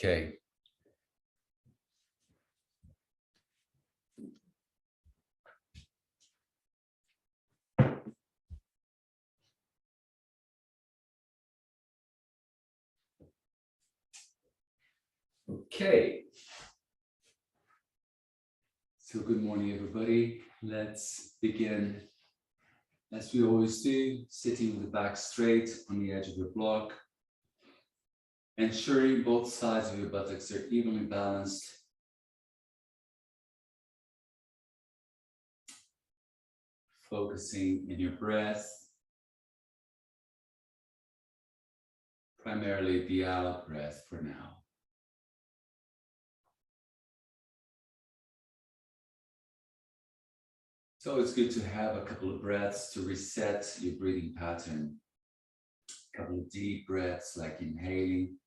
Okay. Okay. So good morning, everybody. Let's begin as we always do, sitting with the back straight on the edge of your block, ensuring both sides of your buttocks are evenly balanced. Focusing in your breath, primarily the out breath for now. It's always good to have a couple of breaths to reset your breathing pattern. A couple of deep breaths, like inhaling,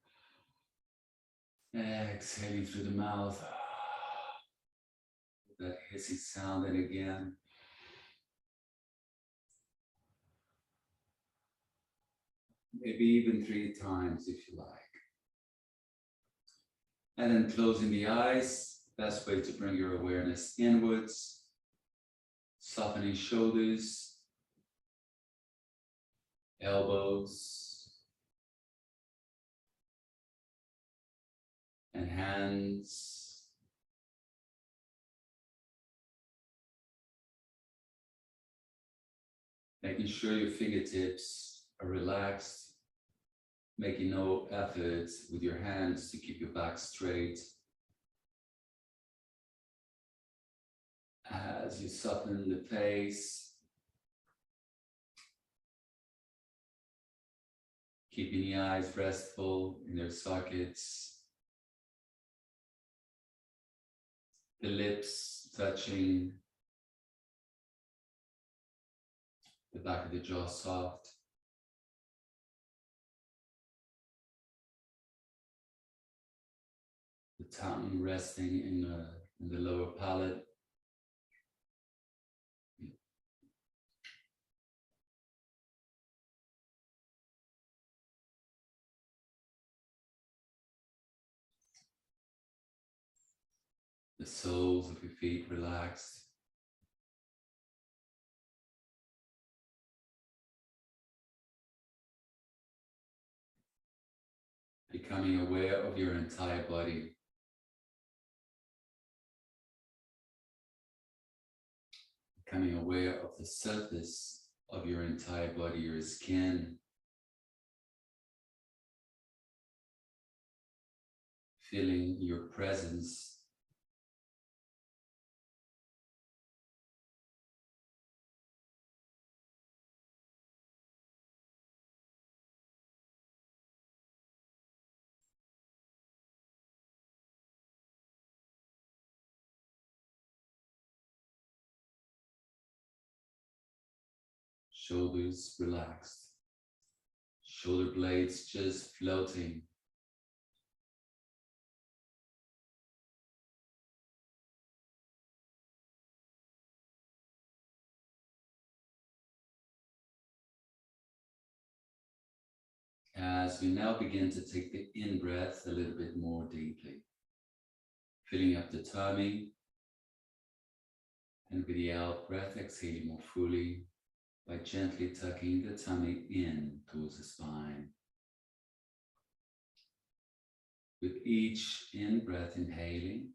exhaling through the mouth. That hissing sound, and again. Maybe even 3 times if you like. And then closing the eyes, best way to bring your awareness inwards. Softening shoulders, elbows, and hands. Making sure your fingertips are relaxed, making no effort with your hands to keep your back straight. As you soften the face, keeping the eyes restful in their sockets, the lips touching, the back of the jaw soft. The tongue resting in the lower palate. The soles of your feet relaxed. Becoming aware of your entire body. Becoming aware of the surface of your entire body, your skin. Feeling your presence. Shoulders relaxed. Shoulder blades just floating. As we now begin to take the in-breath a little bit more deeply, filling up the tummy, and with the out-breath, exhaling more fully by gently tucking the tummy in towards the spine. With each in-breath inhaling,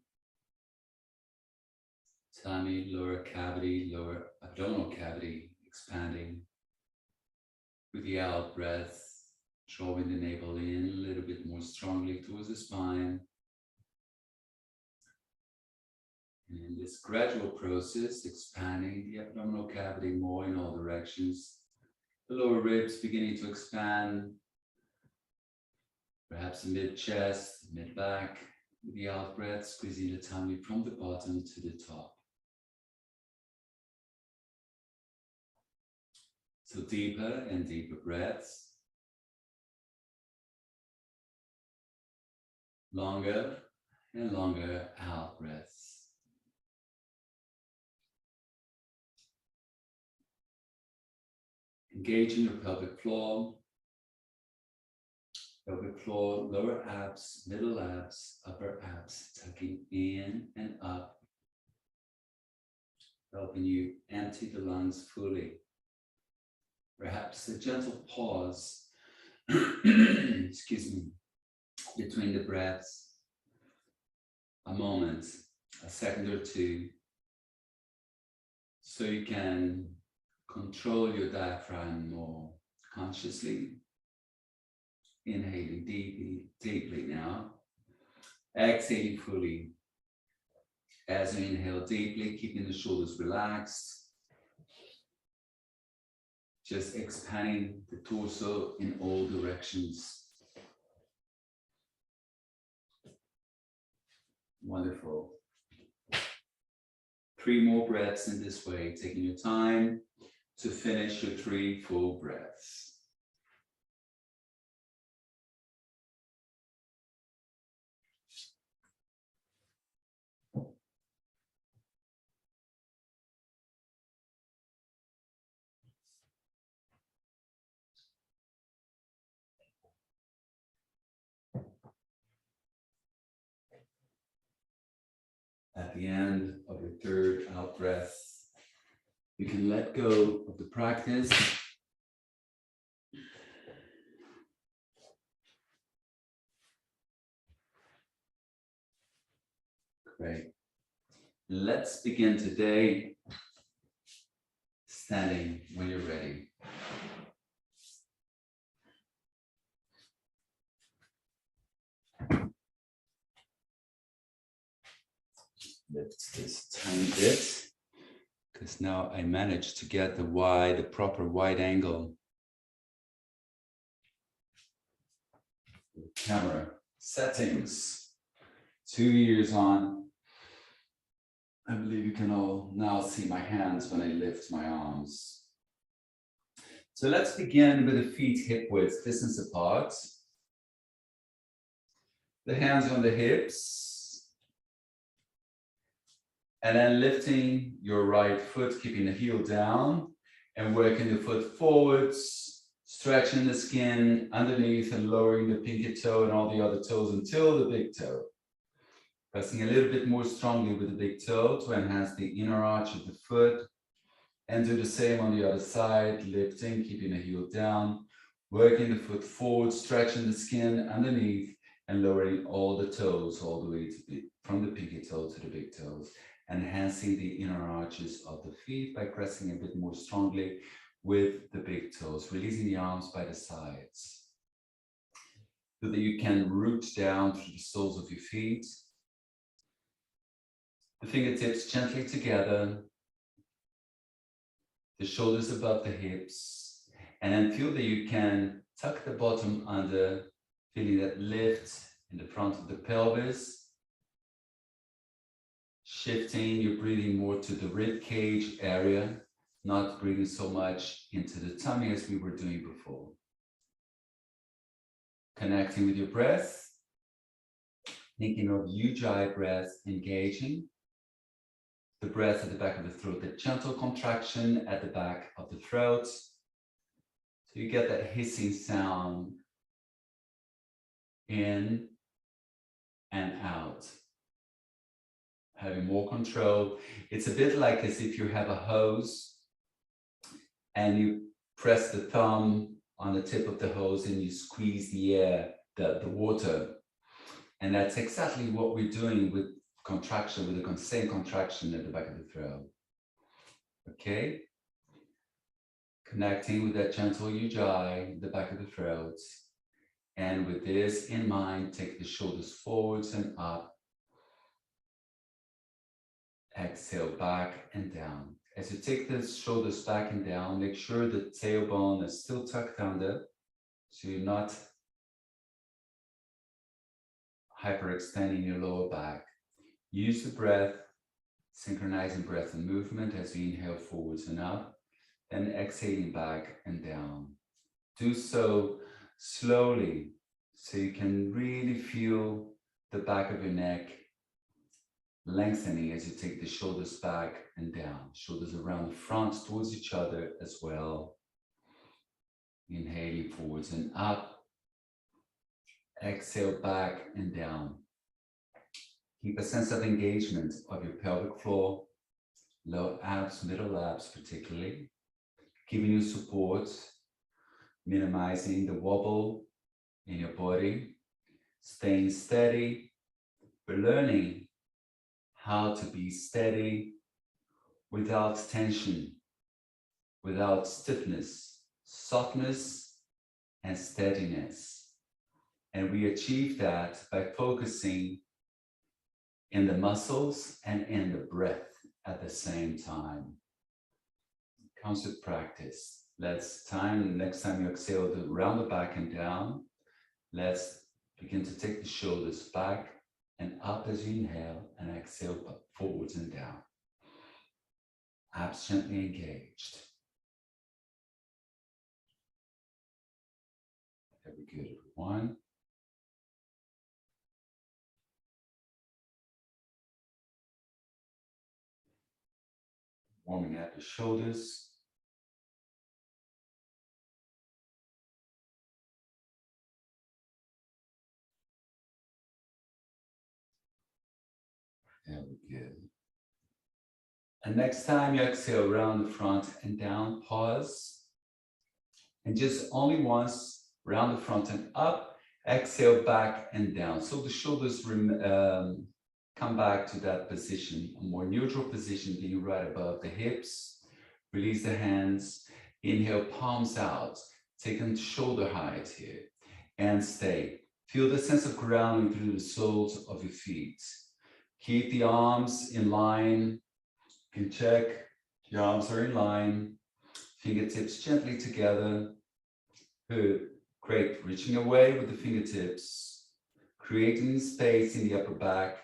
tummy, lower cavity, lower abdominal cavity expanding. With the out-breath, drawing the navel in a little bit more strongly towards the spine. And in this gradual process, expanding the abdominal cavity more in all directions. The lower ribs beginning to expand. Perhaps the mid-chest, mid-back. With the out-breath, squeezing the tummy from the bottom to the top. So deeper and deeper breaths. Longer and longer out breaths. Engaging your pelvic floor. Pelvic floor, lower abs, middle abs, upper abs, tucking in and up, helping you empty the lungs fully. Perhaps a gentle pause, excuse me, between the breaths, a moment, a second or two, so you can control your diaphragm more consciously. Inhaling deeply, deeply now. Exhaling fully. As you inhale deeply, keeping the shoulders relaxed. Just expanding the torso in all directions. Wonderful. 3 more breaths in this way, taking your time to finish your 3 full breaths. At the end of your 3rd out breath, you can let go of the practice. Great. Let's begin today standing when you're ready. Lift this tiny bit, because now I managed to get the proper wide angle. Camera settings, 2 years on. I believe you can all now see my hands when I lift my arms. So let's begin with the feet hip width distance apart. The hands on the hips. And then lifting your right foot, keeping the heel down and working the foot forwards, stretching the skin underneath and lowering the pinky toe and all the other toes until the big toe. Pressing a little bit more strongly with the big toe to enhance the inner arch of the foot. And do the same on the other side, lifting, keeping the heel down, working the foot forward, stretching the skin underneath and lowering all the toes all the way from the pinky toe to the big toes. Enhancing the inner arches of the feet by pressing a bit more strongly with the big toes, releasing the arms by the sides. So that you can root down through the soles of your feet. The fingertips gently together. The shoulders above the hips. And then feel that you can tuck the bottom under, feeling that lift in the front of the pelvis. Shifting your breathing more to the rib cage area, not breathing so much into the tummy as we were doing before. Connecting with your breath, thinking of Ujjayi breath, engaging the breath at the back of the throat, the gentle contraction at the back of the throat. So you get that hissing sound in and out. Having more control. It's a bit like as if you have a hose and you press the thumb on the tip of the hose and you squeeze the air, the water. And that's exactly what we're doing with contraction, with the same contraction at the back of the throat. Okay? Connecting with that gentle Ujjayi, the back of the throat. And with this in mind, take the shoulders forwards and up. Exhale back and down. As you take the shoulders back and down, make sure the tailbone is still tucked under, so you're not hyperextending your lower back. Use the breath, synchronizing breath and movement as you inhale forwards and up, then exhaling back and down. Do so slowly, so you can really feel the back of your neck lengthening as you take the shoulders back and down. Shoulders around the front towards each other as well. Inhaling forwards and up. Exhale back and down. Keep a sense of engagement of your pelvic floor, lower abs, middle abs particularly, giving you support, minimizing the wobble in your body, staying steady. We're learning how to be steady without tension, without stiffness, softness, and steadiness. And we achieve that by focusing in the muscles and in the breath at the same time. Constant practice. Next time you exhale to round the back and down, let's begin to take the shoulders back and up as you inhale and exhale forwards and down. Abs gently engaged. Very good, everyone. Warming up the shoulders. Very good. And next time you exhale around the front and down, pause. And just only once, round the front and up, exhale back and down. So the shoulders come back to that position, a more neutral position, being right above the hips. Release the hands. Inhale, palms out. Take them to shoulder height here. And stay. Feel the sense of grounding through the soles of your feet. Keep the arms in line. You can check your arms are in line. Fingertips gently together. Good. Great. Reaching away with the fingertips. Creating space in the upper back.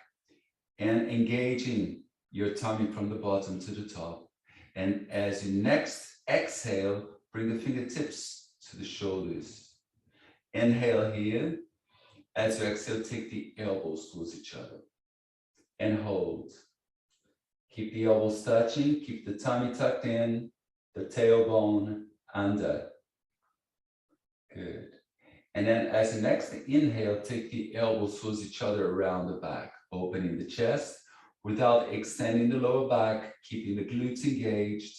And engaging your tummy from the bottom to the top. And as you next exhale, bring the fingertips to the shoulders. Inhale here. As you exhale, take the elbows towards each other. And hold. Keep the elbows touching. Keep the tummy tucked in. The tailbone under. Good. And then as you next inhale, take the elbows towards each other around the back. Opening the chest without extending the lower back, keeping the glutes engaged,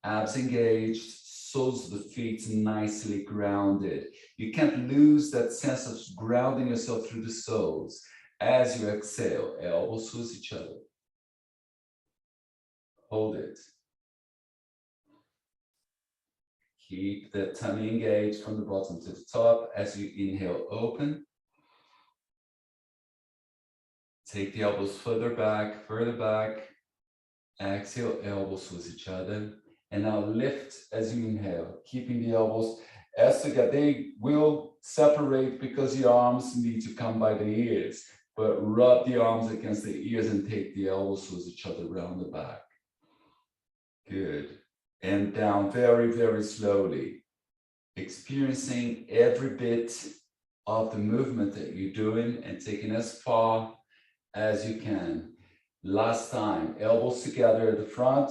abs engaged, soles of the feet nicely grounded. You can't lose that sense of grounding yourself through the soles. As you exhale, elbows towards each other. Hold it. Keep the tummy engaged from the bottom to the top. As you inhale, open. Take the elbows further back. Exhale, elbows towards each other. And now lift as you inhale, keeping the elbows as together. They will separate because your arms need to come by the ears. But rub the arms against the ears and take the elbows towards each other around the back. Good. And down very, very slowly. Experiencing every bit of the movement that you're doing and taking as far as you can. Last time, elbows together at the front.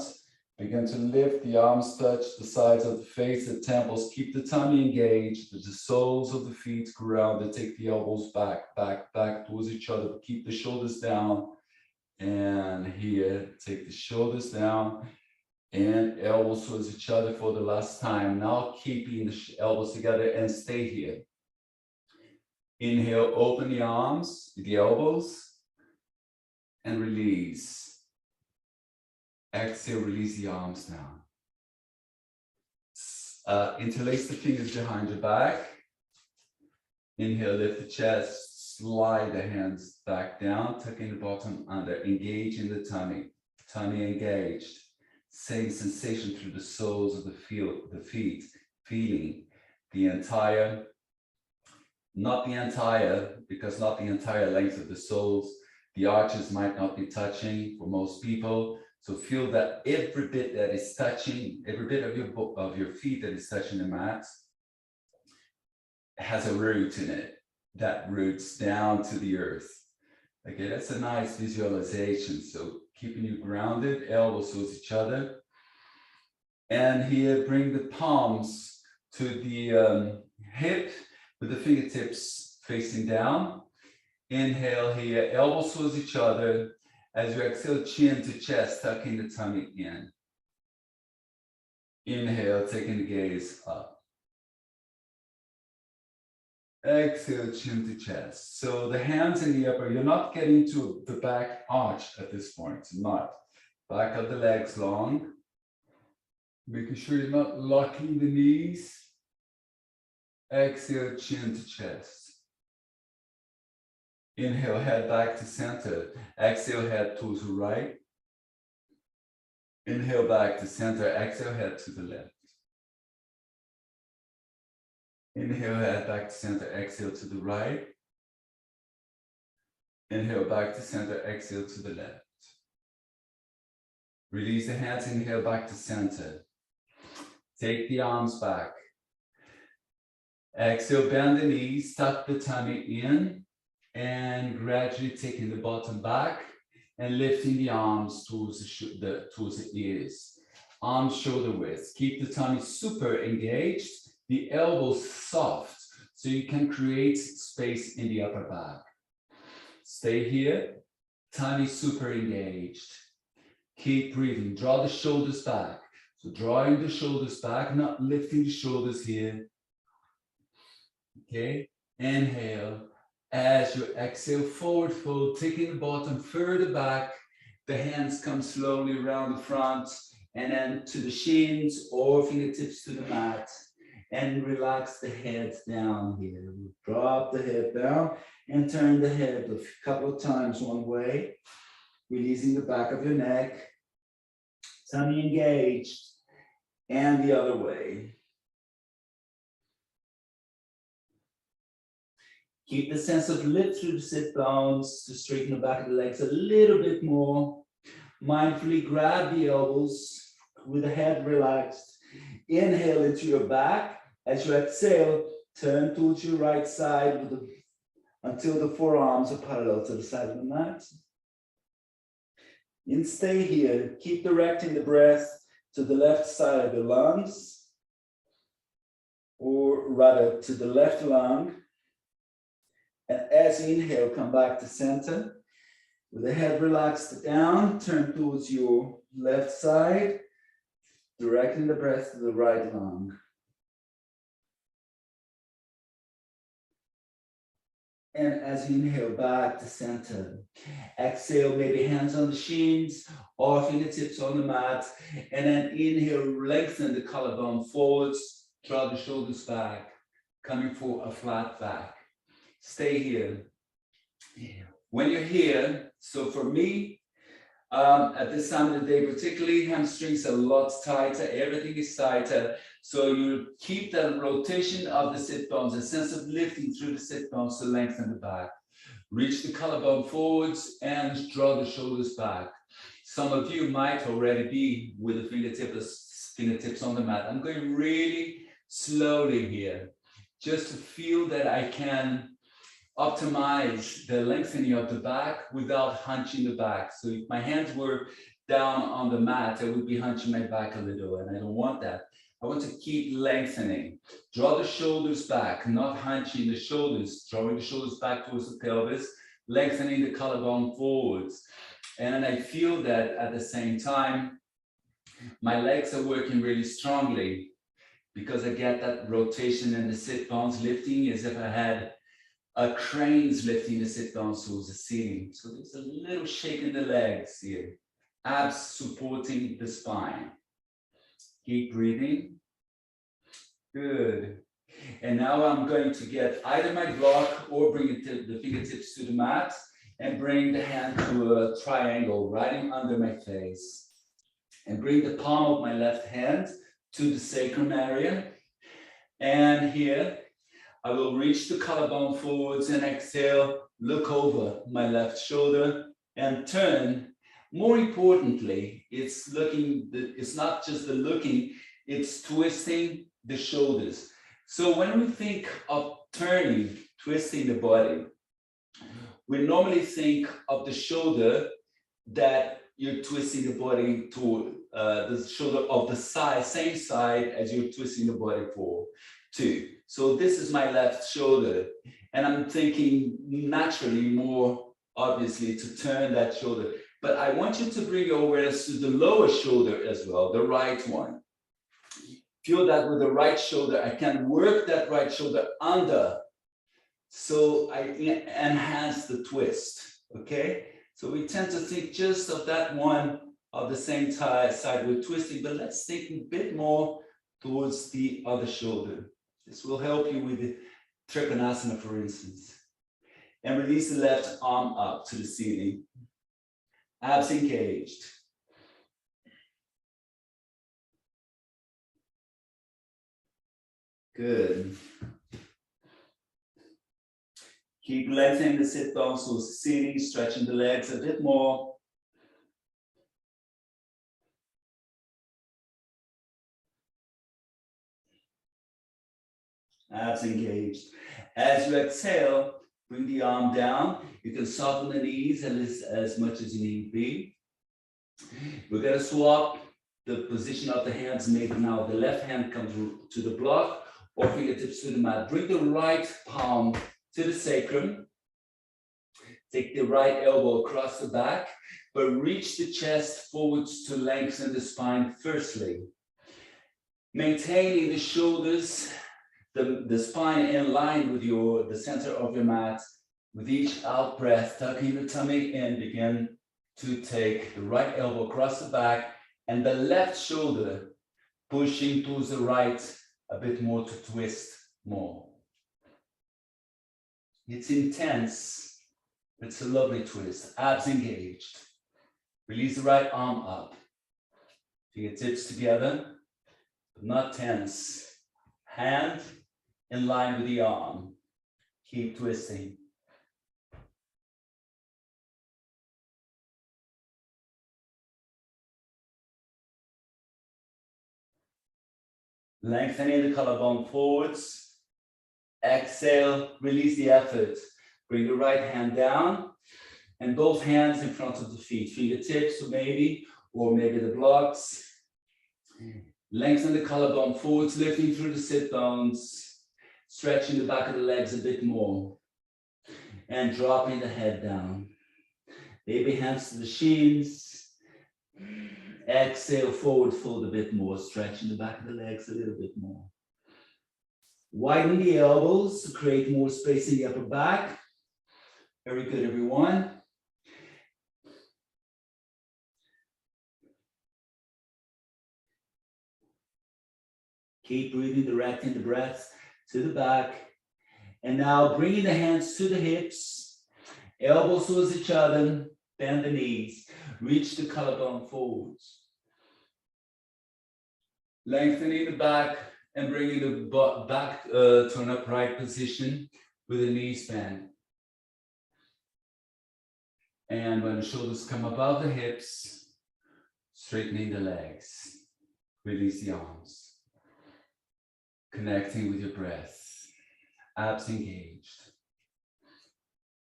Begin to lift, the arms touch the sides of the face, the temples. Keep the tummy engaged, the soles of the feet grounded. Take the elbows back towards each other. Keep the shoulders down. And here, take the shoulders down. And elbows towards each other for the last time. Now keeping the elbows together and stay here. Inhale, open the arms, the elbows. And release. Exhale, release the arms down. Interlace the fingers behind your back. Inhale, lift the chest, slide the hands back down, tucking the bottom under, engage in the tummy. Tummy engaged. Same sensation through the soles of the feet, feeling the entire, not the entire, because not the entire length of the soles. The arches might not be touching for most people. So feel that every bit that is touching, every bit of your feet that is touching the mat has a root in it that roots down to the earth. Okay, that's a nice visualization. So keeping you grounded, elbows towards each other. And here, bring the palms to the hip with the fingertips facing down. Inhale here, elbows towards each other. As you exhale, chin to chest, tucking the tummy in. Inhale, taking the gaze up. Exhale, chin to chest. So the hands in the upper, you're not getting to the back arch at this point, not. Back of the legs long. Making sure you're not locking the knees. Exhale, chin to chest. Inhale, head back to center. Exhale, head towards the right. Inhale, back to center. Exhale, head to the left. Inhale, head back to center. Exhale to the right. Inhale, back to center. Exhale to the left. Release the hands. Inhale, back to center. Take the arms back. Exhale, bend the knees, tuck the tummy in, and gradually taking the bottom back and lifting the arms towards the ears. Arms shoulder width. Keep the tummy super engaged, the elbows soft, so you can create space in the upper back. Stay here, tummy super engaged. Keep breathing, draw the shoulders back. So drawing the shoulders back, not lifting the shoulders here. Okay, inhale. As you exhale, forward fold, taking the bottom further back. The hands come slowly around the front and then to the shins or fingertips to the mat. And relax the head down here. Drop the head down and turn the head a couple of times one way. Releasing the back of your neck. Tummy engaged. And the other way. Keep the sense of lift through the sit bones to straighten the back of the legs a little bit more. Mindfully grab the elbows with the head relaxed. Inhale into your back. As you exhale, turn towards your right side until the forearms are parallel to the side of the mat. And stay here. Keep directing the breath to the left side of the lungs, or rather to the left lung. And as you inhale, come back to center. With the head relaxed down, turn towards your left side, directing the breath to the right lung. And as you inhale, back to center. Exhale, maybe hands on the shins or fingertips on the mat. And then inhale, lengthen the collarbone forwards, draw the shoulders back, coming for a flat back. Stay here. When you're here, so for me, at this time of the day, particularly hamstrings are a lot tighter, everything is tighter. So you keep the rotation of the sit bones, a sense of lifting through the sit bones to lengthen the back. Reach the collarbone forwards and draw the shoulders back. Some of you might already be with the fingertips on the mat. I'm going really slowly here, just to feel that I can optimize the lengthening of the back without hunching the back. So if my hands were down on the mat, I would be hunching my back a little, and I don't want that. I want to keep lengthening. Draw the shoulders back, not hunching the shoulders, drawing the shoulders back towards the pelvis, lengthening the collarbone forwards. And I feel that at the same time, my legs are working really strongly because I get that rotation and the sit bones lifting as if I had cranes lifting the sit bones towards the ceiling. So there's a little shake in the legs here. Abs supporting the spine. Keep breathing. Good. And now I'm going to get either my block or bring the fingertips to the mat and bring the hand to a triangle right under my face. And bring the palm of my left hand to the sacrum area. And here, I will reach the collarbone forwards and exhale, look over my left shoulder and turn. More importantly, it's not just the looking, it's twisting the shoulders. So when we think of turning, twisting the body, we normally think of the shoulder that you're twisting the body to the shoulder of the side, same side as you're twisting the body for. 2. So this is my left shoulder. And I'm thinking naturally more obviously to turn that shoulder. But I want you to bring your awareness to the lower shoulder as well, the right one. Feel that with the right shoulder, I can work that right shoulder under. So I enhance the twist, okay? So we tend to think just of that one of the same side we're twisting, but let's think a bit more towards the other shoulder. This will help you with the Trikonasana, for instance. And release the left arm up to the ceiling. Abs engaged. Good. Keep lengthening the sit bone, so sitting, stretching the legs a bit more. Abs engaged. As you exhale, bring the arm down. You can soften the knees as much as you need be. We're going to swap the position of the hands. Maybe now the left hand comes to the block or fingertips to the mat. Bring the right palm to the sacrum. Take the right elbow across the back, but reach the chest forwards to lengthen the spine firstly. Maintaining the shoulders, the spine in line with the center of your mat. With each out breath, tucking the tummy in, begin to take the right elbow across the back and the left shoulder pushing towards the right a bit more to twist more. It's intense. It's a lovely twist. Abs engaged. Release the right arm up. Fingertips together, but not tense. Hand in line with the arm. Keep twisting. Lengthening the collarbone forwards. Exhale, release the effort. Bring the right hand down and both hands in front of the feet. Fingertips or maybe the blocks. Lengthen the collarbone forwards, lifting through the sit bones. Stretching the back of the legs a bit more. And dropping the head down. Baby hands to the shins. Exhale, forward fold a bit more. Stretching the back of the legs a little bit more. Widen the elbows to create more space in the upper back. Very good, everyone. Keep breathing, directing the breath to the back. And now bringing the hands to the hips. Elbows towards each other. Bend the knees. Reach the collarbone forwards. Lengthening the back and bringing the back to an upright position with the knees bent. And when the shoulders come above the hips, straightening the legs. Release the arms. Connecting with your breath. Abs engaged.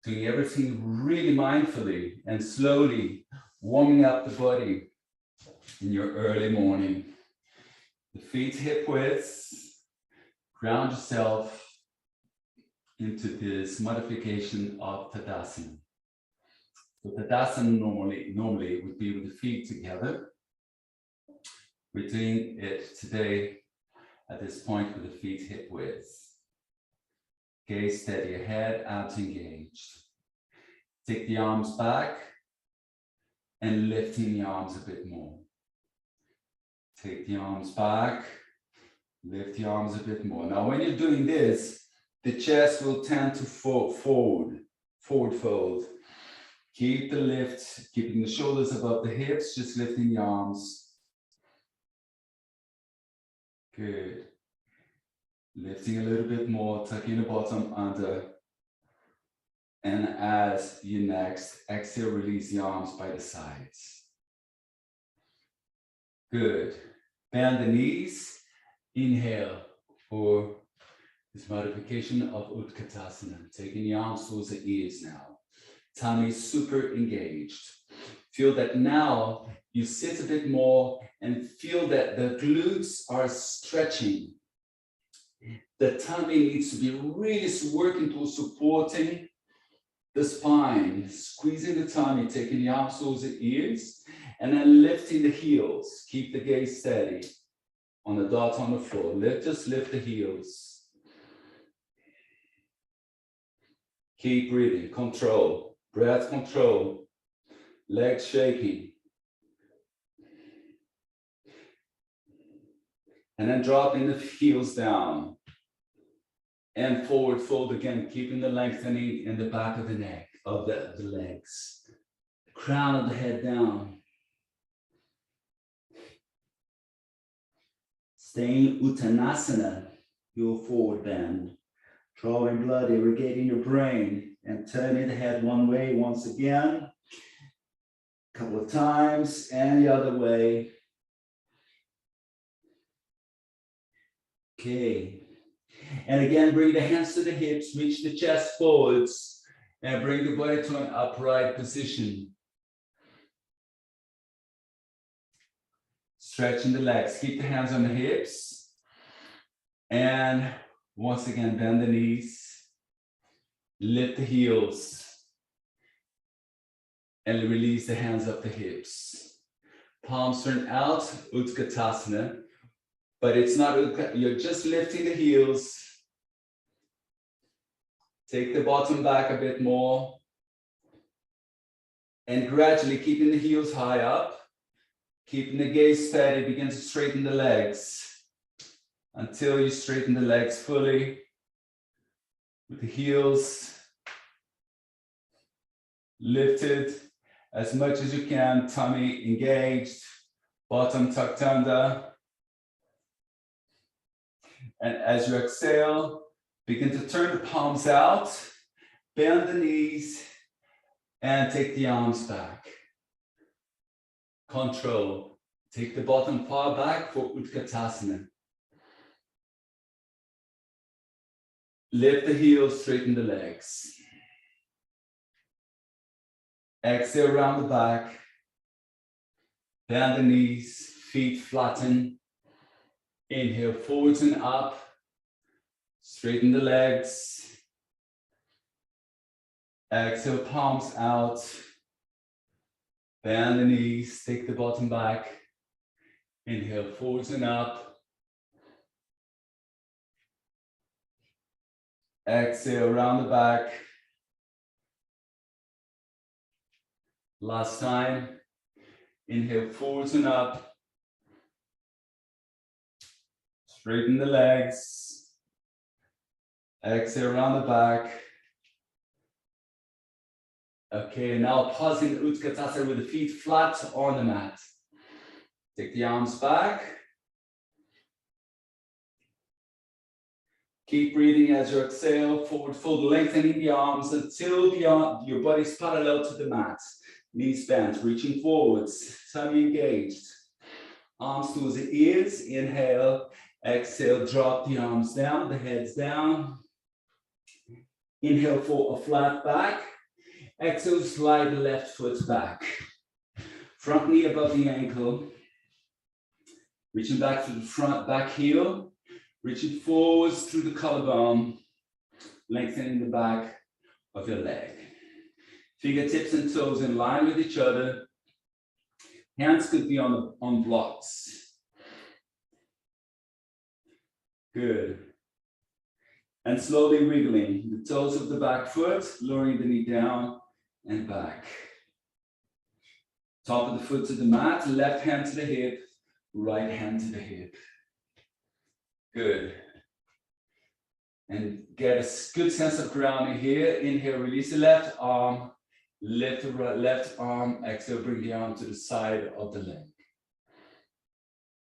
Doing everything really mindfully and slowly, warming up the body in your early morning. The feet hip width. Ground yourself into this modification of Tadasana. So Tadasana normally would be with the feet together. We're doing it today at this point with the feet hip width. Gaze steady ahead, abs engaged. Take the arms back and lifting the arms a bit more. Take the arms back, lift the arms a bit more. Now when you're doing this, the chest will tend to forward fold. Keep the lift, keeping the shoulders above the hips, just lifting the arms. Good. Lifting a little bit more, tucking the bottom under. And as you next exhale, release the arms by the sides. Good. Bend the knees. Inhale for this modification of Utkatasana. Taking the arms towards the ears now. Tummy super engaged. Feel that now you sit a bit more and feel that the glutes are stretching. The tummy needs to be really working towards supporting the spine, squeezing the tummy, taking the arms towards the ears, and then lifting the heels. Keep the gaze steady on the dot on the floor. Just lift the heels. Keep breathing, control, breath control, legs shaking. And then dropping the heels down. And forward fold again, keeping the lengthening in the back of the neck, of the legs. The crown of the head down. Staying Uttanasana, your forward bend. Drawing blood, irrigating your brain, and turning the head one way once again. A couple of times, and the other way. Okay. And again, bring the hands to the hips, reach the chest forwards, and bring the body to an upright position. Stretching the legs, keep the hands on the hips. And once again, bend the knees, lift the heels, and release the hands up the hips. Palms turn out, Utkatasana. But it's not, you're just lifting the heels. Take the bottom back a bit more. And gradually keeping the heels high up. Keeping the gaze steady, begin to straighten the legs. Until you straighten the legs fully. With the heels lifted as much as you can. Tummy engaged. Bottom tucked under. And as you exhale, begin to turn the palms out, bend the knees, and take the arms back. Control. Take the bottom far back for Utkatasana. Lift the heels, straighten the legs. Exhale around the back. Bend the knees, feet flatten. Inhale, forwards and up. Straighten the legs. Exhale, palms out. Bend the knees, take the bottom back. Inhale, forwards and up. Exhale, around the back. Last time. Inhale, forwards and up. Straighten the legs. Exhale around the back. Okay, now pausing Utkatasana with the feet flat on the mat. Take the arms back. Keep breathing as you exhale, forward fold, lengthening the arms until your body's parallel to the mat. Knees bent, reaching forwards, tummy engaged. Arms towards the ears, inhale. Exhale, drop the arms down, the head's down. Inhale for a flat back. Exhale, slide the left foot back. Front knee above the ankle. Reaching back to the front back heel. Reaching forwards through the collarbone. Lengthening the back of your leg. Fingertips and toes in line with each other. Hands could be on blocks. Good. And slowly wiggling the toes of the back foot, lowering the knee down and back. Top of the foot to the mat, left hand to the hip, right hand to the hip. Good. And get a good sense of grounding here. Inhale, release the left arm, lift the left arm, exhale, bring the arm to the side of the leg.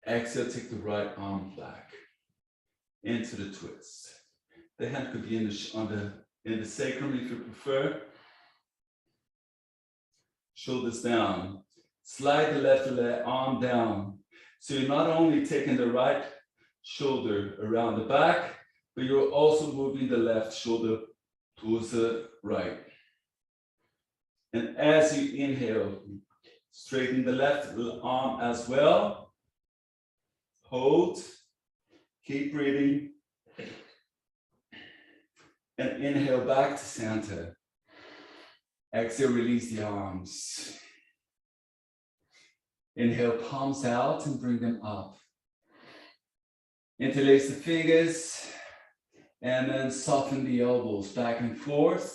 Exhale, take the right arm back. Into the twist. The hand could be in the sacrum if you prefer. Shoulders down. Slide the left arm down. So you're not only taking the right shoulder around the back, but you're also moving the left shoulder towards the right. And as you inhale, straighten the left arm as well. Hold. Keep breathing. And inhale back to center. Exhale, release the arms. Inhale, palms out and bring them up. Interlace the fingers and then soften the elbows back and forth,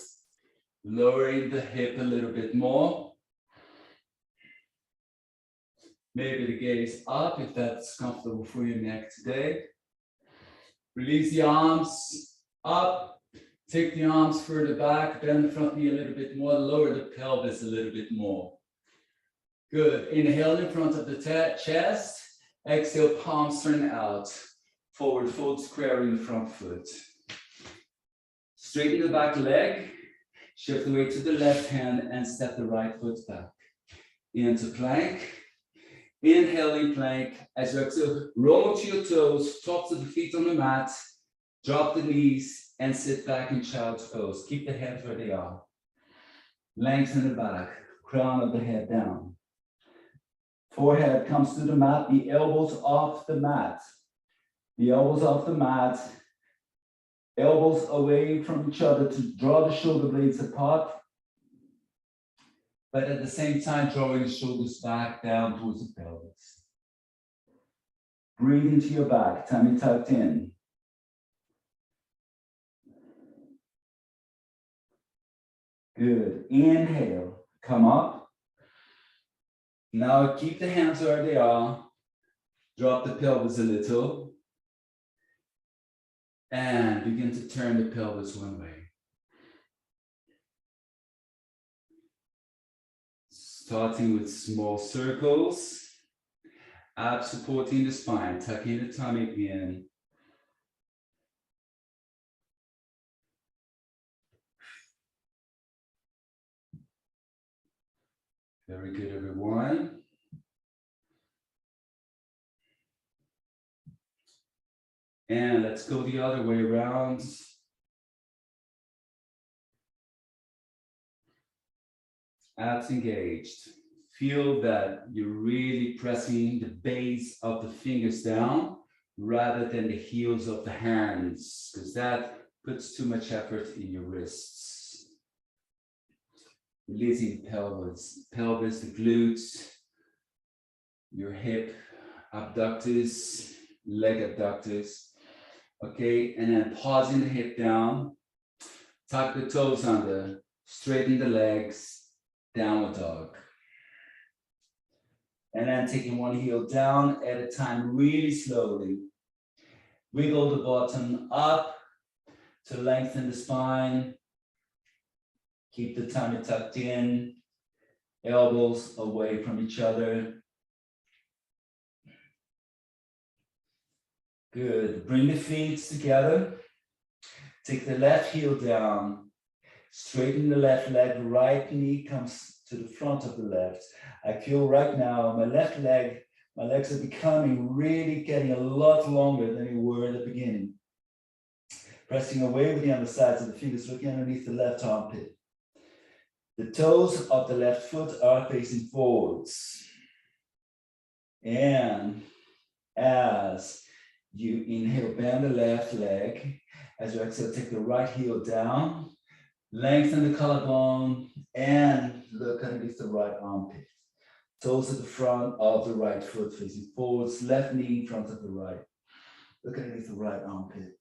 lowering the hip a little bit more. Maybe the gaze up if that's comfortable for your neck today. Release the arms up. Take the arms further back, bend the front knee a little bit more, lower the pelvis a little bit more. Good. Inhale in front of the chest. Exhale, palms turn out. Forward fold square in the front foot. Straighten the back leg. Shift the weight to the left hand and step the right foot back. Into plank. Inhaling plank. As you exhale, roll to your toes, tops of the feet on the mat. Drop the knees and sit back in child's pose. Keep the hands where they are. Lengthen the back, crown of the head down. Forehead comes to the mat, the elbows off the mat. The elbows off the mat. Elbows away from each other to draw the shoulder blades apart. But at the same time, drawing the shoulders back down towards the pelvis. Breathe into your back, tummy tucked in. Good. Inhale, come up. Now keep the hands where they are. Drop the pelvis a little. And begin to turn the pelvis one way. Starting with small circles. Abs supporting the spine, tucking the tummy in. Very good, everyone. And let's go the other way around. Abs engaged. Feel that you're really pressing the base of the fingers down rather than the heels of the hands, because that puts too much effort in your wrists. Releasing the pelvis, the glutes, your hip abductors, leg abductors. Okay, and then pausing the hip down, tuck the toes under, straighten the legs, downward dog. And then taking one heel down at a time, really slowly. Wiggle the bottom up to lengthen the spine. Keep the tummy tucked in, elbows away from each other. Good. Bring the feet together. Take the left heel down. Straighten the left leg. Right knee comes to the front of the left. I feel right now my left leg, my legs are really getting a lot longer than they were at the beginning. Pressing away with the undersides of the fingers, looking underneath the left armpit. The toes of the left foot are facing forwards. And as you inhale, bend the left leg. As you exhale, take the right heel down. Lengthen the collarbone and look underneath the right armpit. Toes at the front of the right foot facing forwards. Left knee in front of the right. Look underneath the right armpit.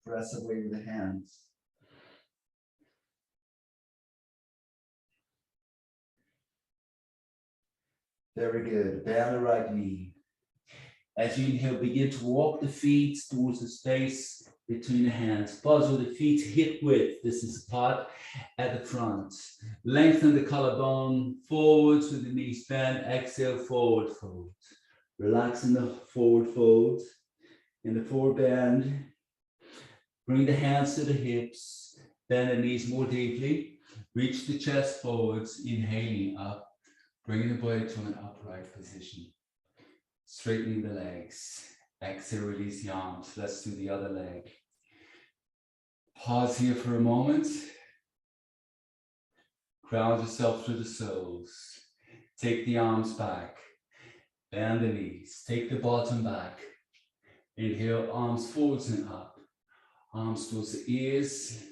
Press away with the hands. Very good. Bend the right knee. As you inhale, begin to walk the feet towards the space between the hands. Pause with the feet hip width. This is part at the front. Lengthen the collarbone forwards with the knees bent. Exhale, forward fold. Relax in the forward fold. In the forward bend. Bring the hands to the hips. Bend the knees more deeply. Reach the chest forwards. Inhaling up. Bringing the body to an upright position. Straightening the legs. Exhale, release the arms. Let's do the other leg. Pause here for a moment. Ground yourself through the soles. Take the arms back. Bend the knees. Take the bottom back. Inhale, arms forwards and up. Arms towards the ears.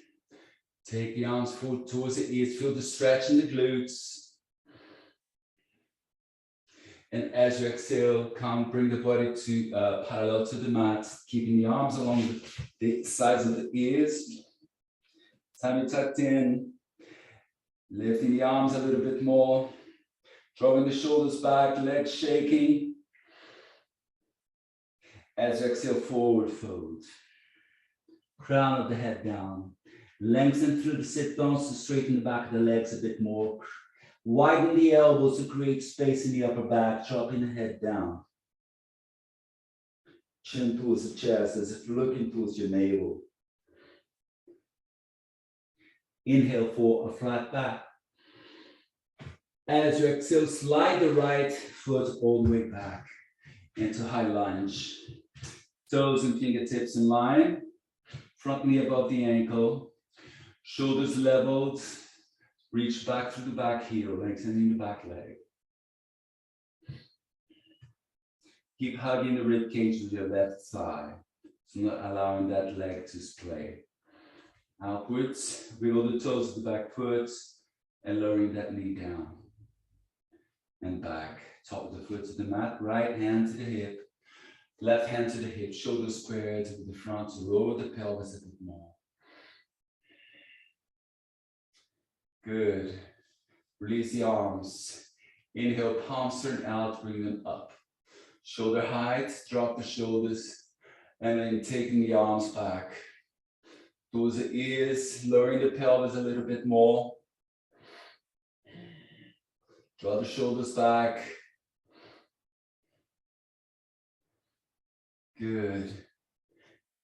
Take the arms forward towards the ears. Feel the stretch in the glutes. And as you exhale, bring the body to parallel to the mat, keeping the arms along the sides of the ears. Tummy tucked in. Lifting the arms a little bit more. Drawing the shoulders back, legs shaking. As you exhale, forward fold. Crown of the head down. Lengthen through the sit bones to straighten the back of the legs a bit more. Widen the elbows to create space in the upper back, dropping the head down. Chin towards the chest as if looking towards your navel. Inhale for a flat back. As you exhale, slide the right foot all the way back into high lunge. Toes and fingertips in line. Front knee above the ankle. Shoulders leveled. Reach back through the back heel, lengthening the back leg. Keep hugging the rib cage with your left thigh, so not allowing that leg to splay. Outwards, wiggle the toes of the back foot and lowering that knee down. And back, top of the foot to the mat, right hand to the hip, left hand to the hip, shoulders squared with the front to lower the pelvis a bit more. Good. Release the arms. Inhale, palms turn out, bring them up. Shoulder height, drop the shoulders, and then taking the arms back. Towards the ears, lowering the pelvis a little bit more. Draw the shoulders back. Good.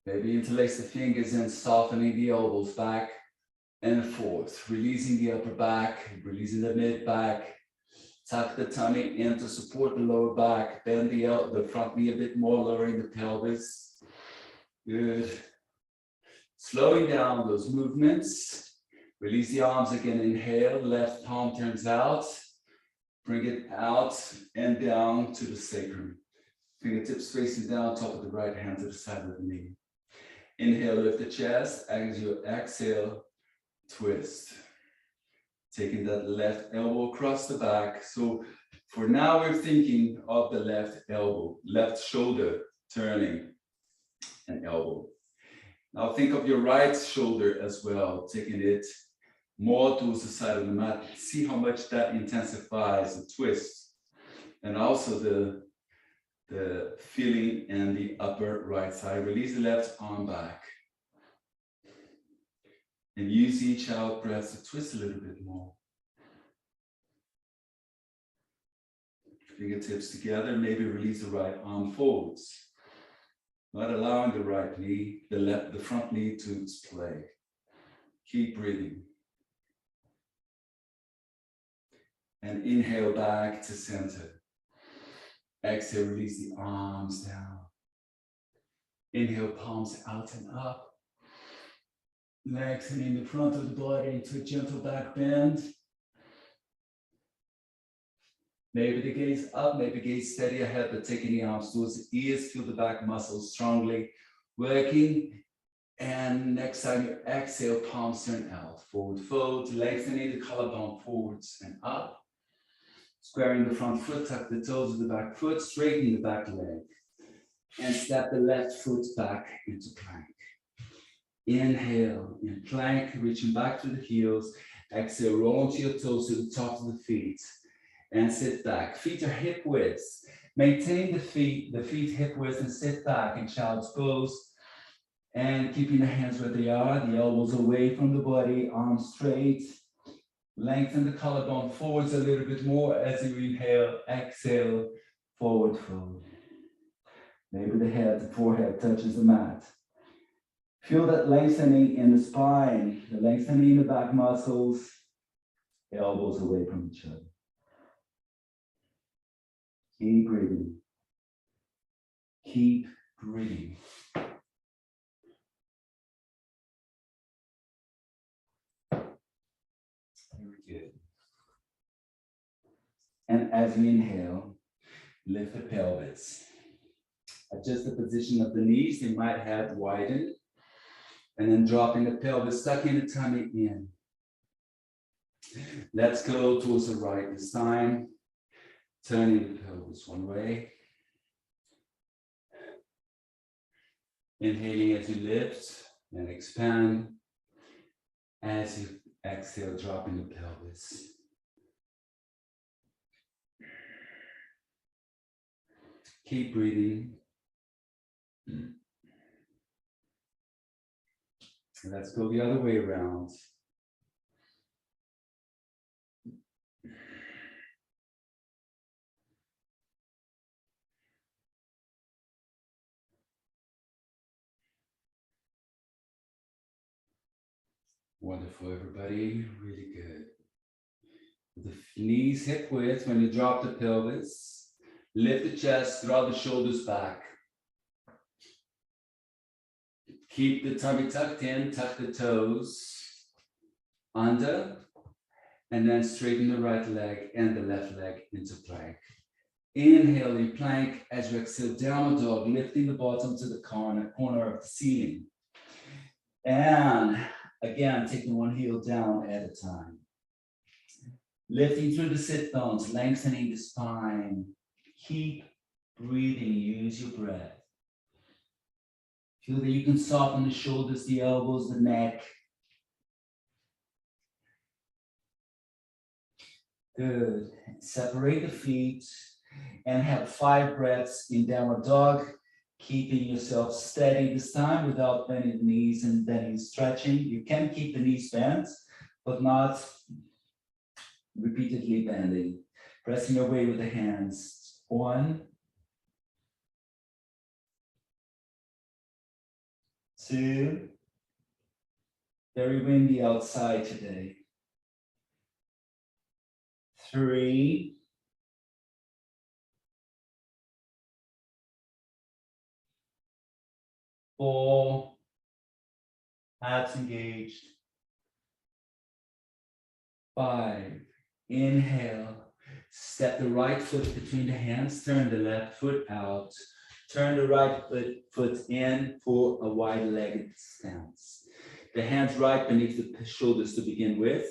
Maybe interlace the fingers and softening the elbows back and forth. Releasing the upper back, releasing the mid back. Tuck the tummy in to support the lower back. Bend the front knee a bit more, lowering the pelvis. Good. Slowing down those movements. Release the arms again. Inhale, left palm turns out. Bring it out and down to the sacrum. Fingertips facing down, top of the right hand to the side of the knee. Inhale, lift the chest. As you exhale, twist. Taking that left elbow across the back. So for now, we're thinking of the left elbow, left shoulder turning an elbow. Now think of your right shoulder as well, taking it more towards the side of the mat. See how much that intensifies the twist. And also the feeling in the upper right side. Release the left arm back. And use each out breath to twist a little bit more. Fingertips together, maybe release the right arm forwards. Not allowing the right knee, the front knee to splay. Keep breathing. And inhale back to center. Exhale, release the arms down. Inhale, palms out and up. Lengthening the front of the body into a gentle back bend. Maybe the gaze up, maybe gaze steady ahead, but taking the arms towards the ears, feel the back muscles strongly working. And next time you exhale, palms turn out. Forward fold, lengthening the collarbone forwards and up. Squaring the front foot, tuck the toes of the back foot, straighten the back leg. And step the left foot back into plank. Inhale in plank, reaching back to the heels. Exhale, roll onto your toes to the top of the feet. And sit back. Feet are hip width. Maintain the feet hip width and sit back in child's pose. And keeping the hands where they are, the elbows away from the body, arms straight. Lengthen the collarbone forwards a little bit more as you inhale, exhale, forward fold. Maybe the forehead touches the mat. Feel that lengthening in the spine, the lengthening in the back muscles, elbows away from each other. Keep breathing. Keep breathing. Very good. And as you inhale, lift the pelvis. Adjust the position of the knees. They might have widened. And then dropping the pelvis, sucking the tummy in. Let's go towards the right this time. Turning the pelvis one way. Inhaling as you lift and expand. As you exhale, dropping the pelvis. Keep breathing. Let's go the other way around. Wonderful, everybody. Really good. The knees hip width when you drop the pelvis. Lift the chest, draw the shoulders back. Keep the tummy tucked in, tuck the toes under, and then straighten the right leg and the left leg into plank. Inhale in plank as you exhale, downward dog, lifting the bottom to the corner of the ceiling. And again, taking one heel down at a time. Lifting through the sit bones, lengthening the spine. Keep breathing, use your breath. Feel that you can soften the shoulders, the elbows, the neck. Good. Separate the feet and have 5 breaths in downward dog, keeping yourself steady this time without bending the knees and bending, stretching. You can keep the knees bent, but not repeatedly bending. Pressing away with the hands. 1, 2. Very windy outside today. 3. 4. Abs engaged. 5. Inhale. Step the right foot between the hands. Turn the left foot out. Turn the right foot in for a wide-legged stance. The hands right beneath the shoulders to begin with.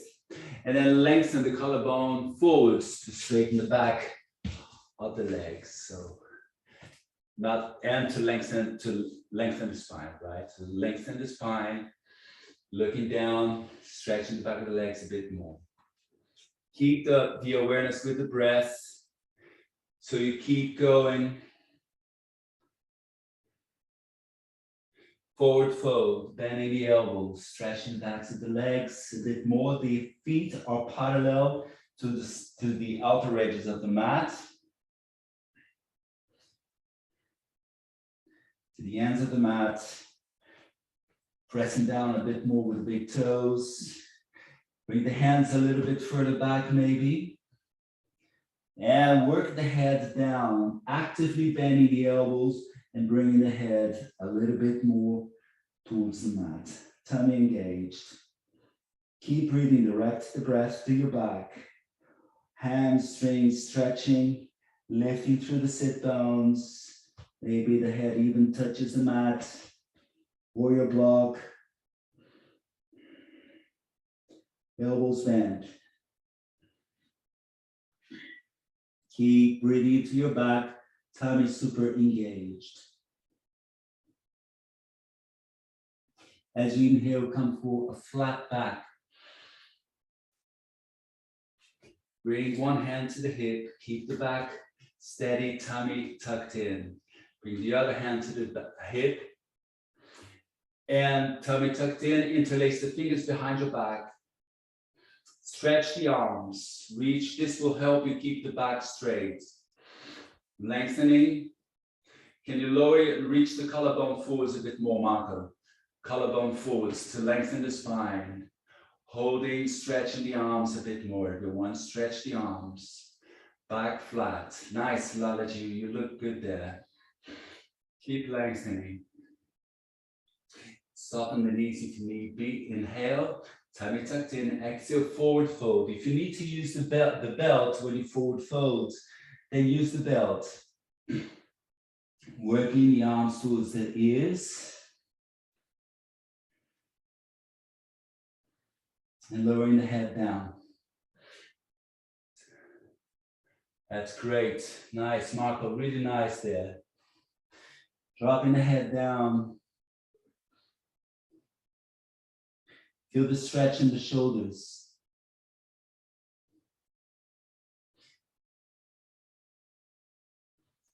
And then lengthen the collarbone forwards to straighten the back of the legs. So to lengthen the spine, right? So lengthen the spine, looking down, stretching the back of the legs a bit more. Keep the awareness with the breath. So you keep going. Forward fold, bending the elbows, stretching the backs of the legs a bit more. The feet are parallel to the outer edges of the mat. To the ends of the mat. Pressing down a bit more with the big toes. Bring the hands a little bit further back maybe. And work the head down, actively bending the elbows and bringing the head a little bit more towards the mat. Tummy engaged. Keep breathing, direct the breath to your back. Hamstrings stretching, lifting through the sit bones. Maybe the head even touches the mat. Warrior block. Elbows bent. Keep breathing into your back. Tummy super engaged. As you inhale, come for a flat back. Bring one hand to the hip, keep the back steady, tummy tucked in. Bring the other hand to the hip and tummy tucked in. Interlace the fingers behind your back. Stretch the arms, reach. This will help you keep the back straight. Lengthening. Can you lower it, reach the collarbone forwards a bit more, Marco? Collarbone forwards to lengthen the spine. Holding, stretching the arms a bit more. Everyone, stretch the arms. Back flat. Nice, Lalaji, you look good there. Keep lengthening. Soften the knees if you need be. Inhale, tummy tucked in. Exhale, forward fold. If you need to use the belt when you forward fold, then use the belt. Working the arms towards the ears. And lowering the head down. That's great. Nice, Marco, really nice there. Dropping the head down. Feel the stretch in the shoulders.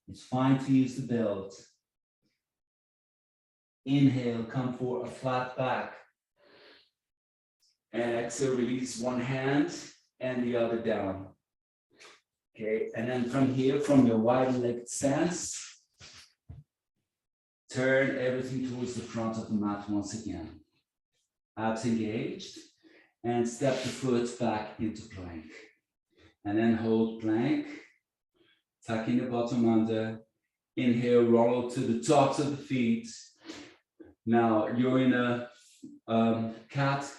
It's fine to use the belt. Inhale, come for a flat back. And exhale, release one hand and the other down. Okay, and then from here, from your wide-legged stance, turn everything towards the front of the mat once again. Abs engaged, and step the foot back into plank. And then hold plank, tucking the bottom under. Inhale, roll to the tops of the feet. Now you're in a cat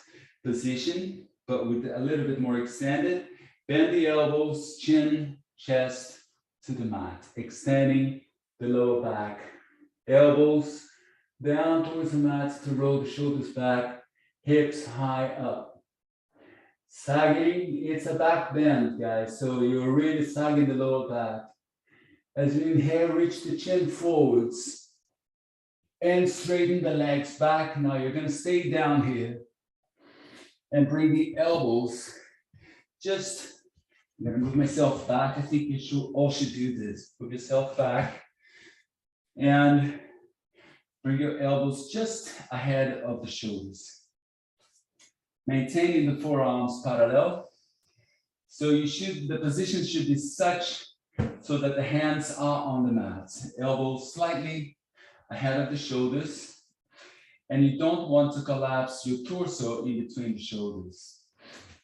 position, but with a little bit more extended. Bend the elbows, chin, chest to the mat, extending the lower back. Elbows down towards the mat to roll the shoulders back, hips high up. Sagging, it's a back bend, guys, so you're really sagging the lower back. As you inhale, reach the chin forwards and straighten the legs back. Now you're going to stay down here and bring the elbows just, I'm going to move myself back. I think you all should do this. Move yourself back and bring your elbows just ahead of the shoulders. Maintaining the forearms parallel. So the position should be such so that the hands are on the mat. Elbows slightly ahead of the shoulders. And you don't want to collapse your torso in between the shoulders.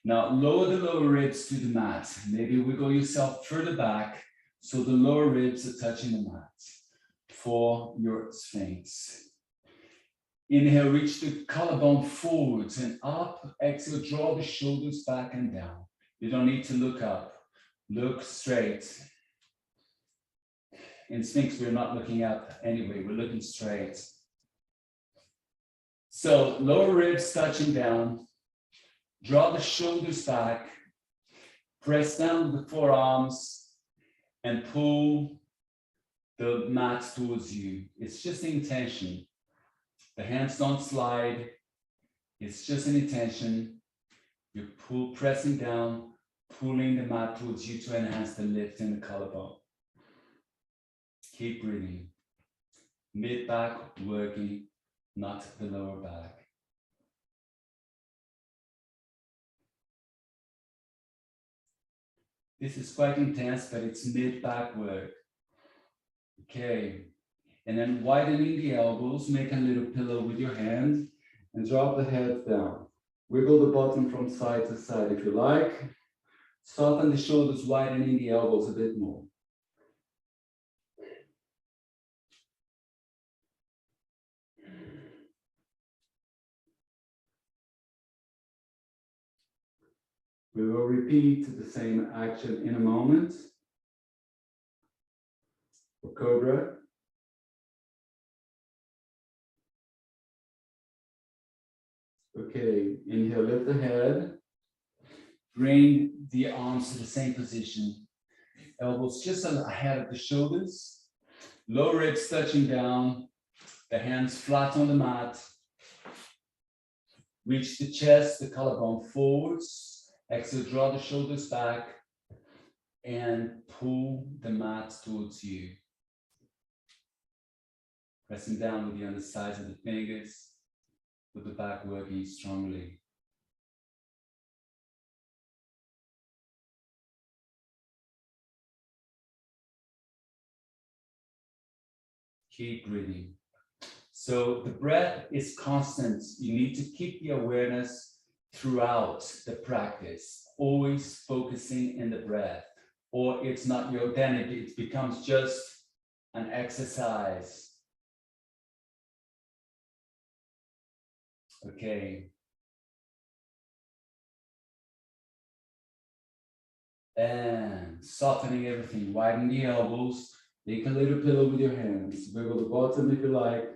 Now lower the lower ribs to the mat. Maybe wiggle yourself further back so the lower ribs are touching the mat for your Sphinx. Inhale, reach the collarbone forwards and up. Exhale, draw the shoulders back and down. You don't need to look up. Look straight. In Sphinx, we're not looking up anyway. We're looking straight. So lower ribs touching down. Draw the shoulders back. Press down with the forearms and pull the mat towards you. It's just the intention. The hands don't slide. It's just an intention. You pull, pressing down, pulling the mat towards you to enhance the lift in the collarbone. Keep breathing. Mid back working, not the lower back. This is quite intense, but it's mid back work. Okay. And then widening the elbows, make a little pillow with your hand and drop the head down. Wiggle the bottom from side to side if you like. Soften the shoulders, widening the elbows a bit more. We will repeat the same action in a moment. For Cobra. Okay, inhale, lift the head. Bring the arms to the same position. Elbows just ahead of the shoulders. Lower ribs touching down. The hands flat on the mat. Reach the chest, the collarbone forwards. Exhale, draw the shoulders back. And pull the mat towards you. Pressing down with the undersides of the fingers. With the back working strongly. Keep breathing. So the breath is constant. You need to keep the awareness throughout the practice, always focusing in the breath, or it's not your, then it becomes just an exercise. Okay. And softening everything, widen the elbows, make a little pillow with your hands, wiggle the bottom if you like,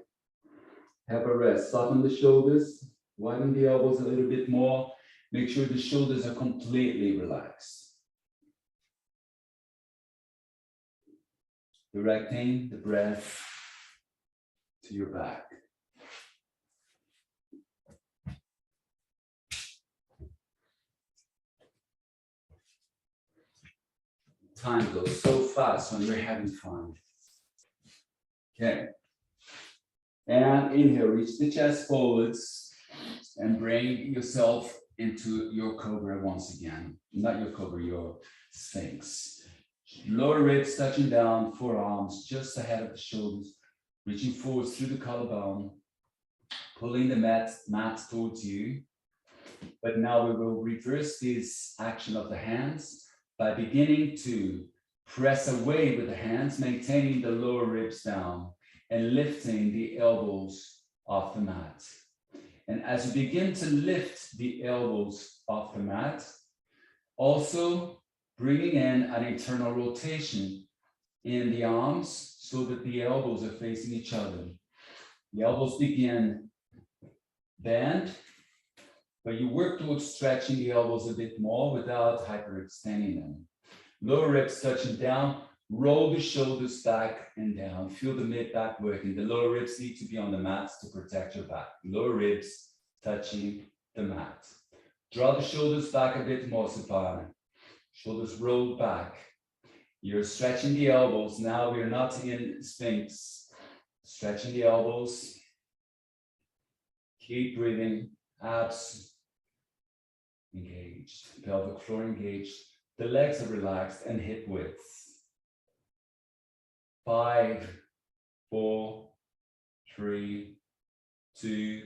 have a rest, soften the shoulders, widen the elbows a little bit more, Make sure the shoulders are completely relaxed. Directing the breath to your back. Time goes so fast when we're having fun. Okay. And inhale, reach the chest forwards and bring yourself into your cobra once again. Not your cobra, your sphinx. Lower ribs touching down, forearms just ahead of the shoulders, reaching forwards through the collarbone, pulling the mat towards you. But now we will reverse this action of the hands by beginning to press away with the hands, maintaining the lower ribs down and lifting the elbows off the mat. And as you begin to lift the elbows off the mat, also bringing in an internal rotation in the arms so that the elbows are facing each other. The elbows begin bend, but you work towards stretching the elbows a bit more without hyperextending them. Lower ribs touching down, roll the shoulders back and down. Feel the mid-back working. The lower ribs need to be on the mat to protect your back. Lower ribs touching the mat. Draw the shoulders back a bit more, supine. Shoulders rolled back. You're stretching the elbows. Now we're not in Sphinx. Stretching the elbows. Keep breathing. Abs engaged. Pelvic floor engaged. The legs are relaxed and hip width. 5, 4, 3, 2,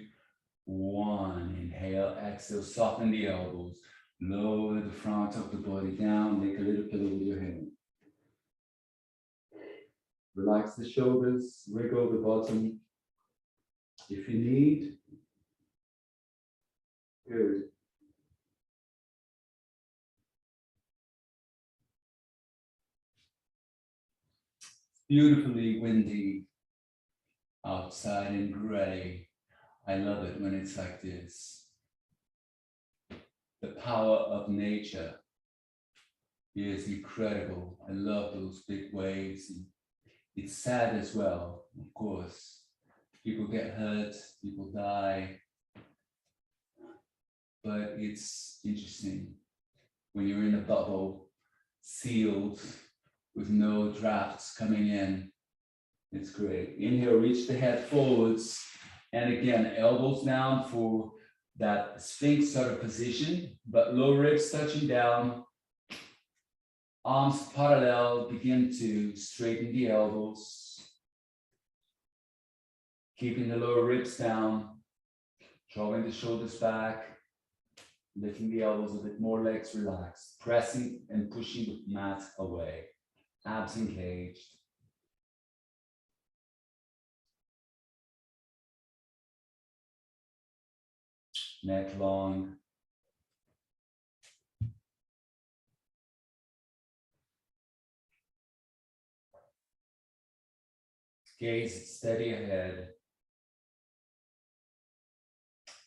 1. Inhale, exhale, soften the elbows. Lower the front of the body down. Make a little pillow with your hand. Relax the shoulders, wiggle the bottom if you need. Good. Beautifully windy outside and gray. I love it when it's like this. The power of nature is incredible. I love those big waves. It's sad as well, of course. People get hurt, people die. But it's interesting when you're in a bubble, sealed, with no drafts coming in. It's great. Inhale, reach the head forwards. And again, elbows down for that Sphinx sort of position, but lower ribs touching down. Arms parallel, begin to straighten the elbows. Keeping the lower ribs down, drawing the shoulders back, lifting the elbows a bit more, legs relaxed, pressing and pushing the mat away. Abs engaged. Neck long. Gaze steady ahead.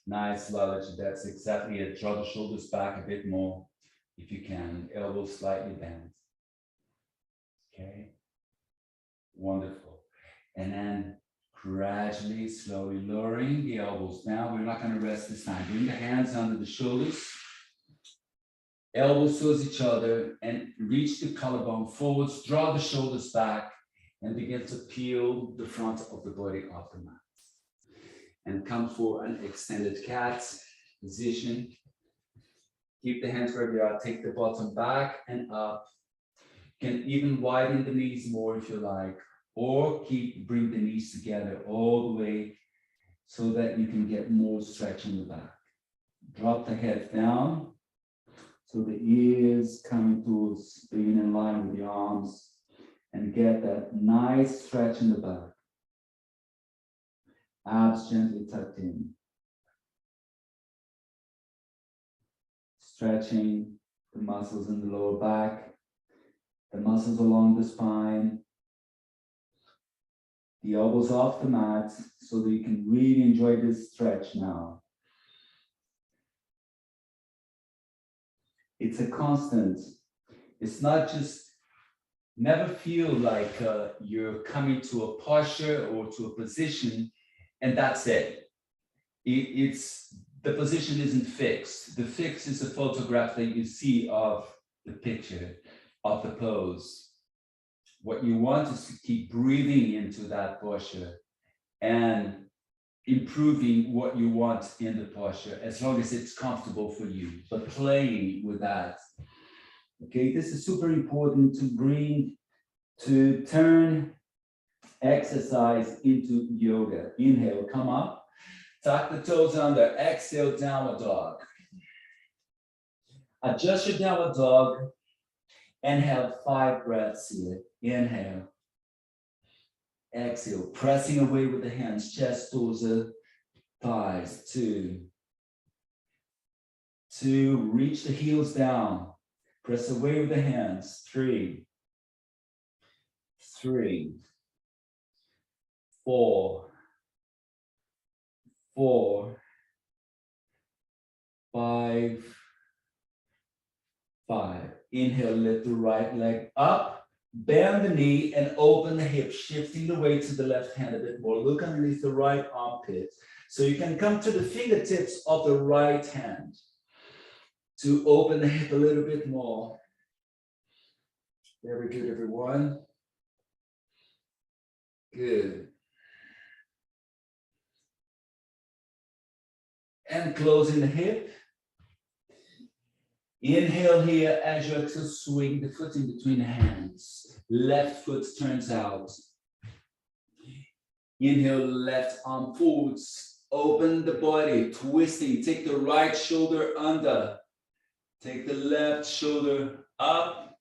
Nice, Lalaji. That's exactly it. Draw the shoulders back a bit more if you can. Elbows slightly bent. Okay. Wonderful. And then gradually, slowly lowering the elbows down. We're not going to rest this time. Bring the hands under the shoulders. Elbows towards each other and reach the collarbone forwards. Draw the shoulders back and begin to peel the front of the body off the mat. And come for an extended cat position. Keep the hands where they are. Take the bottom back and up. You can even widen the knees more if you like, or bring the knees together all the way so that you can get more stretch in the back. Drop the head down so the ears coming towards being in line with the arms, and get that nice stretch in the back. Abs gently tucked in. Stretching the muscles in the lower back, the muscles along the spine, the elbows off the mat so that you can really enjoy this stretch now. It's a constant. It's not just, never feel like you're coming to a posture or to a position and that's it. It's, the position isn't fixed. The fix is a photograph that you see of the picture, of the pose. What you want is to keep breathing into that posture and improving what you want in the posture, as long as it's comfortable for you, but playing with that. Okay, this is super important to bring, to turn exercise into yoga. Inhale, come up, tuck the toes under, exhale, downward dog. Adjust your downward dog and have 5 breaths here. Inhale. Exhale, pressing away with the hands, chest, torso, thighs. 2. 2, reach the heels down. Press away with the hands. 3. 3. 4. 4. 5. 5. Inhale, lift the right leg up. Bend the knee and open the hip, shifting the weight to the left hand a bit more. Look underneath the right armpit. So you can come to the fingertips of the right hand to open the hip a little bit more. Very good, everyone. Good. And closing the hip. Inhale here as you exhale, swing the foot in between the hands. Left foot turns out. Inhale, left arm forwards. Open the body, twisting. Take the right shoulder under. Take the left shoulder up.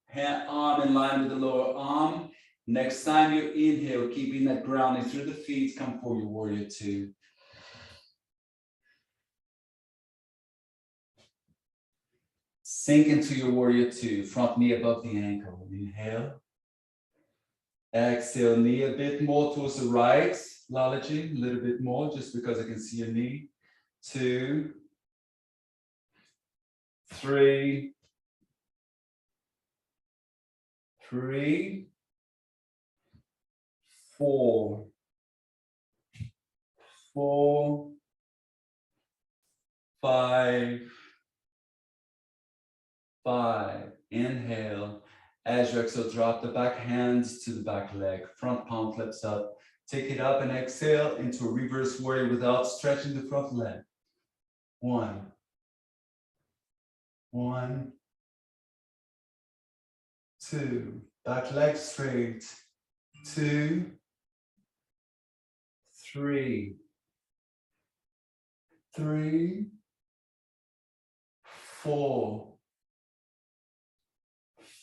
Hand, arm in line with the lower arm. Next time you inhale, keeping that grounding through the feet, come for your warrior 2. Sink into your warrior 2, front knee above the ankle. Inhale. Exhale, knee a bit more towards the right. Lalaji, a little bit more, just because I can see your knee. 2, 3, 3, 4, 4, 5, 5. Inhale. As you exhale, drop the back hands to the back leg. Front palm flips up. Take it up and exhale into a reverse warrior without stretching the front leg. 1. 1, 2. Back leg straight. 2, 3, 3, 4,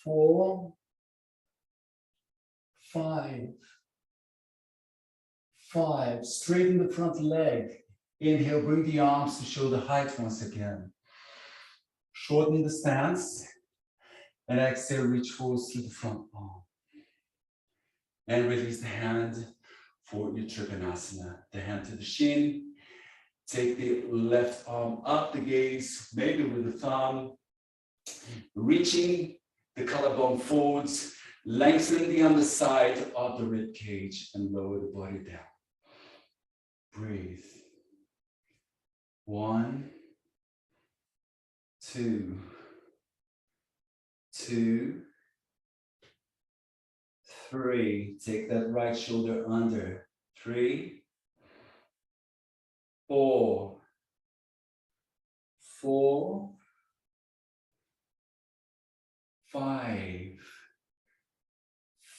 4, 5, 5. Straighten the front leg. Inhale, bring the arms to shoulder height once again. Shorten the stance. And exhale, reach forward through the front palm. And release the hand for your Trikonasana. The hand to the shin. Take the left arm up, the gaze, maybe with the thumb. Reaching the collarbone forwards, lengthening the underside of the rib cage and lower the body down. Breathe. 1, 2, 2, 3. Take that right shoulder under. 3, 4, 4, 5,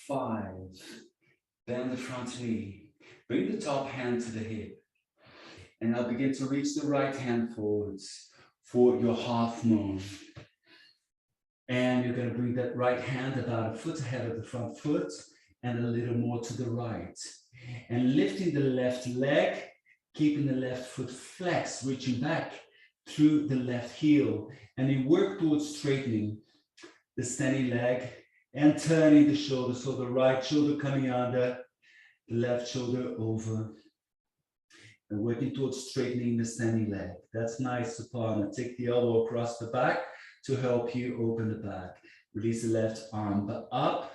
5. Bend the front knee. Bring the top hand to the hip. And now begin to reach the right hand forwards for your half moon. And you're going to bring that right hand about a foot ahead of the front foot and a little more to the right. And lifting the left leg, keeping the left foot flexed, reaching back through the left heel. And you work towards straightening the standing leg and turning the shoulder. So the right shoulder coming under, the left shoulder over. And working towards straightening the standing leg. That's nice, Sapana. Take the elbow across the back. to help you open the back. Release the left arm up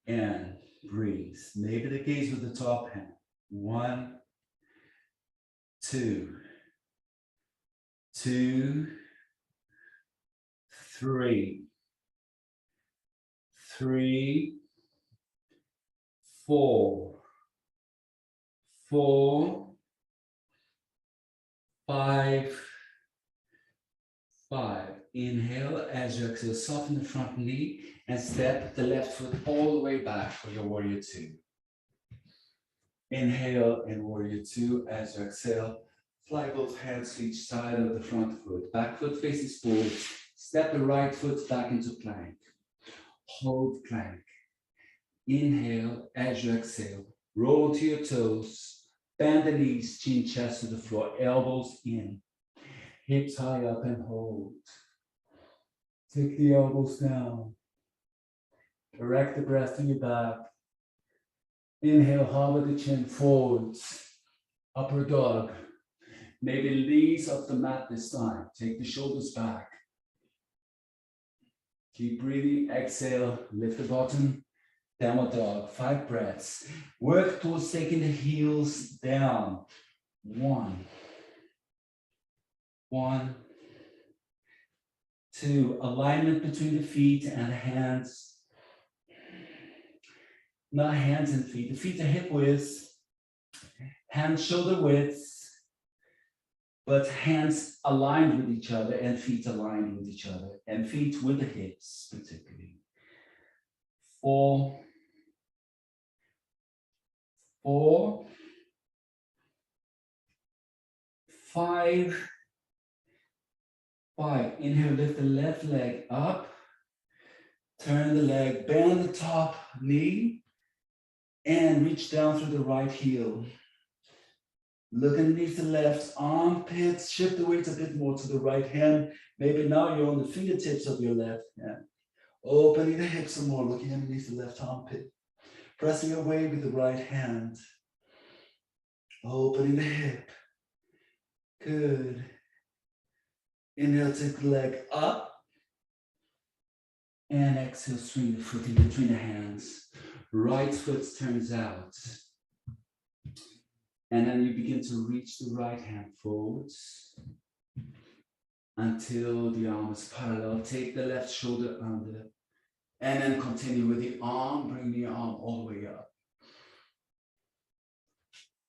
and breathe. Maybe the gaze with the top hand. 1, 2, 2, 3, 3, 4, 4, 5, 5. Inhale as you exhale, soften the front knee and step the left foot all the way back for your warrior 2. Inhale in warrior 2 as you exhale. Fly both hands to each side of the front foot. Back foot faces forward. Step the right foot back into plank. Hold plank. Inhale as you exhale. Roll to your toes. Bend the knees, chin, chest to the floor. Elbows in. Hips high up and hold. Take the elbows down. Direct the breath to your back. Inhale, hover the chin forwards. Upper dog. Maybe knees off the mat this time. Take the shoulders back. Keep breathing. Exhale. Lift the bottom. Downward dog. 5 breaths. Work towards taking the heels down. 1. 1. 2. Alignment between the feet and the hands. Not hands and feet. The feet are hip width. Hands shoulder width. But hands aligned with each other and feet aligned with each other. And feet with the hips, particularly. 4. 4. 5. 5. Inhale, lift the left leg up. Turn the leg, bend the top knee. And reach down through the right heel. Look underneath the left armpit. Shift the weight a bit more to the right hand. Maybe now you're on the fingertips of your left hand. Opening the hips some more, looking underneath the left armpit. Pressing away with the right hand. Opening the hip. Good. Inhale, take the leg up. And exhale, swing the foot in between the hands. Right foot turns out. And then you begin to reach the right hand forwards until the arm is parallel. Take the left shoulder under. And then continue with the arm. Bring the arm all the way up.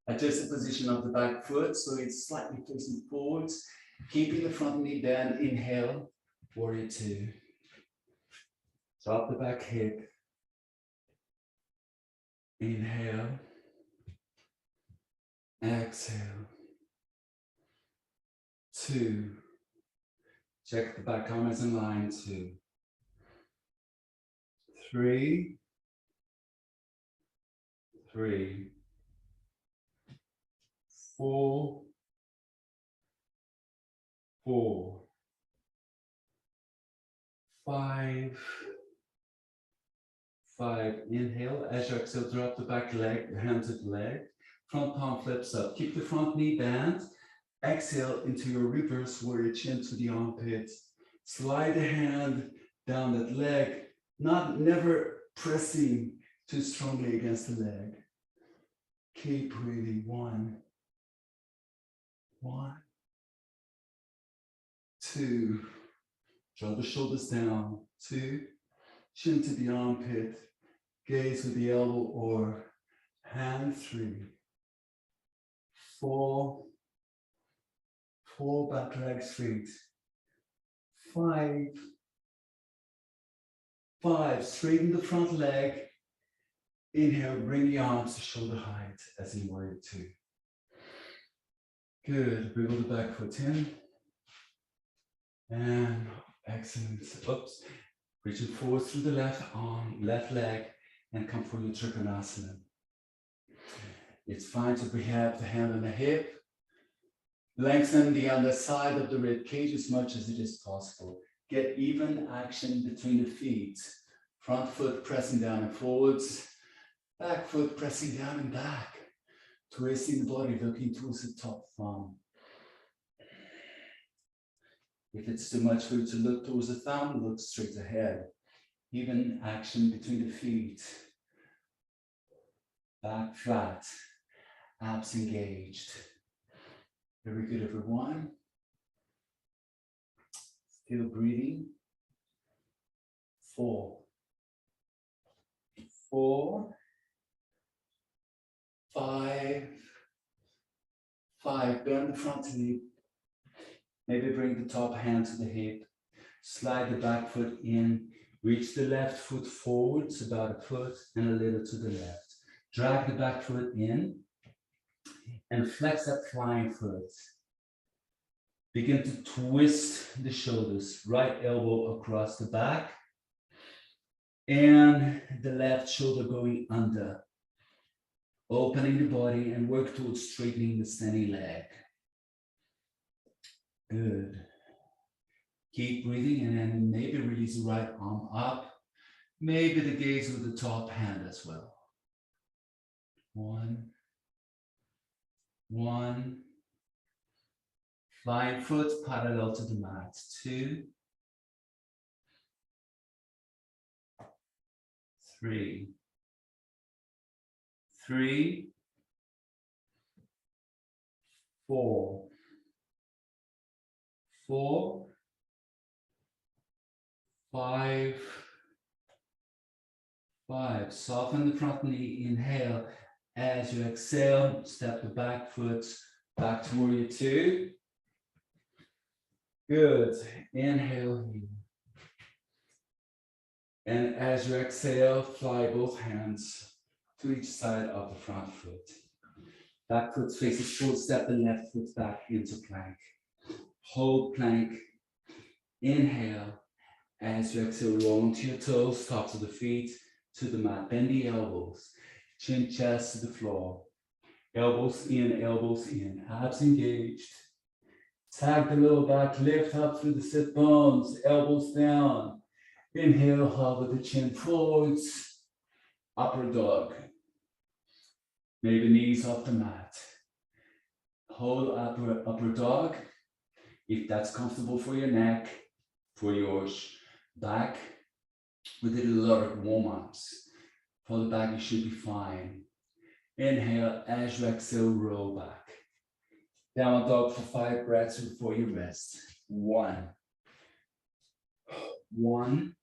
Adjust the position of the back foot so it's slightly facing forwards. Keeping the front knee bent. Inhale. Warrior 2. Drop the back hip. Inhale. Exhale. 2. Check the back arm is in line. 2. 3. 3. 4. 4. 5. 5. Inhale. As you exhale, drop the back leg, the hands at the leg. Front palm flips up. Keep the front knee bent. Exhale into your reverse warrior, chin to the armpit. Slide the hand down that leg, never pressing too strongly against the leg. Keep breathing. 1. 1. 2. Draw the shoulders down. 2. Chin to the armpit. Gaze with the elbow or hand. 3. 4. 4 back leg straight. 5. 5. Straighten the front leg. Inhale, bring the arms to shoulder height as in warrior 2. Good. Wiggle the back foot in. And excellent. Oops. Reaching forward through the left arm, left leg, and come for your Trikonasana. It's fine to have the hand on the hip. Lengthen the underside of the rib cage as much as it is possible. Get even action between the feet. Front foot pressing down and forwards. Back foot pressing down and back. Twisting the body, looking towards the top thumb. If it's too much for you to look towards the thumb, look straight ahead. Even action between the feet. Back flat, abs engaged. Very good, everyone. Still breathing. 4, 4, 5, 5. Bend the front knee. Maybe bring the top hand to the hip. Slide the back foot in. Reach the left foot forwards about a foot and a little to the left. Drag the back foot in and flex that flying foot. Begin to twist the shoulders. Right elbow across the back and the left shoulder going under. Opening the body and work towards straightening the standing leg. Good. Keep breathing and then maybe release the right arm up. Maybe the gaze with the top hand as well. 1, 1. Flying foot parallel to the mat. 2, 3, 3, 4, 4, 5, 5. Soften the front knee, inhale. As you exhale, step the back foot back to warrior 2. Good. Inhale here. And as you exhale, fly both hands to each side of the front foot. Back foot faces forward, step the left foot back into plank. Hold plank. Inhale. As you exhale, roll onto your toes, tops of the feet to the mat. Bend the elbows. Chin, chest to the floor. Elbows in, abs engaged. Tag the lower back, lift up through the sit bones, elbows down. Inhale, hover the chin forwards, upper dog. Maybe knees off the mat. Hold upper dog, if that's comfortable for your neck, for your back. We did a lot of warm-ups. For the back, you should be fine. Inhale, as you exhale, roll back. Down dog for 5 breaths before you rest. 1, 1,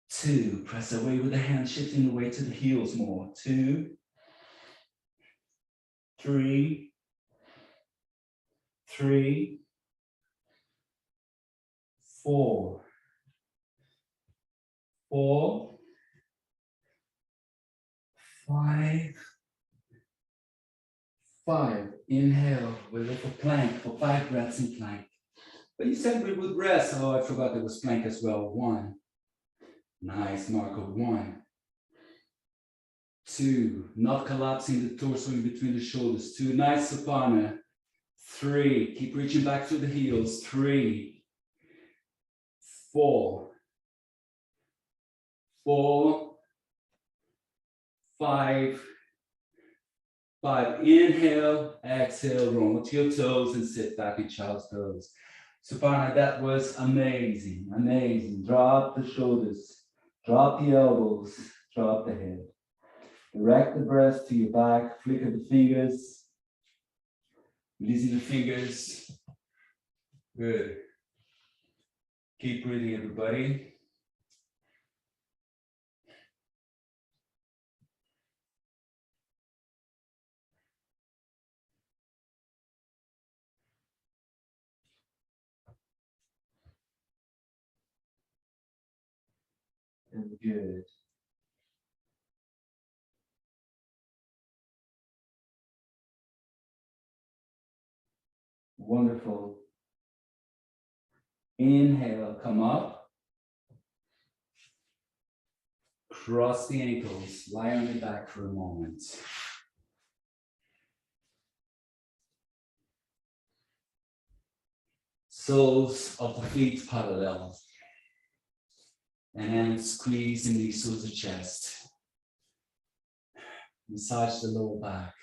2. Press away with the hand, shifting the weight to the heels more. 2, 3, 3, 4, 4, 5, 5. Inhale, we look for plank for 5 breaths in plank. But you said we would rest. Oh, I forgot there was plank as well. 1. Nice, Marco. 1, 2. Not collapsing the torso in between the shoulders. 2. Nice, Supana. 3. Keep reaching back to the heels. 3, 4, 4, 5, 5. Inhale, exhale, roll to your toes and sit back in child's pose. Supana, that was amazing, amazing. Drop the shoulders, drop the elbows, drop the head. Direct the breath to your back, flicker the fingers, releasing the fingers. Good. Keep breathing, everybody. And good. Wonderful. Inhale, come up. Cross the ankles, lie on your back for a moment. Soles of the feet parallel. And squeeze in the soles of the chest. Massage the lower back.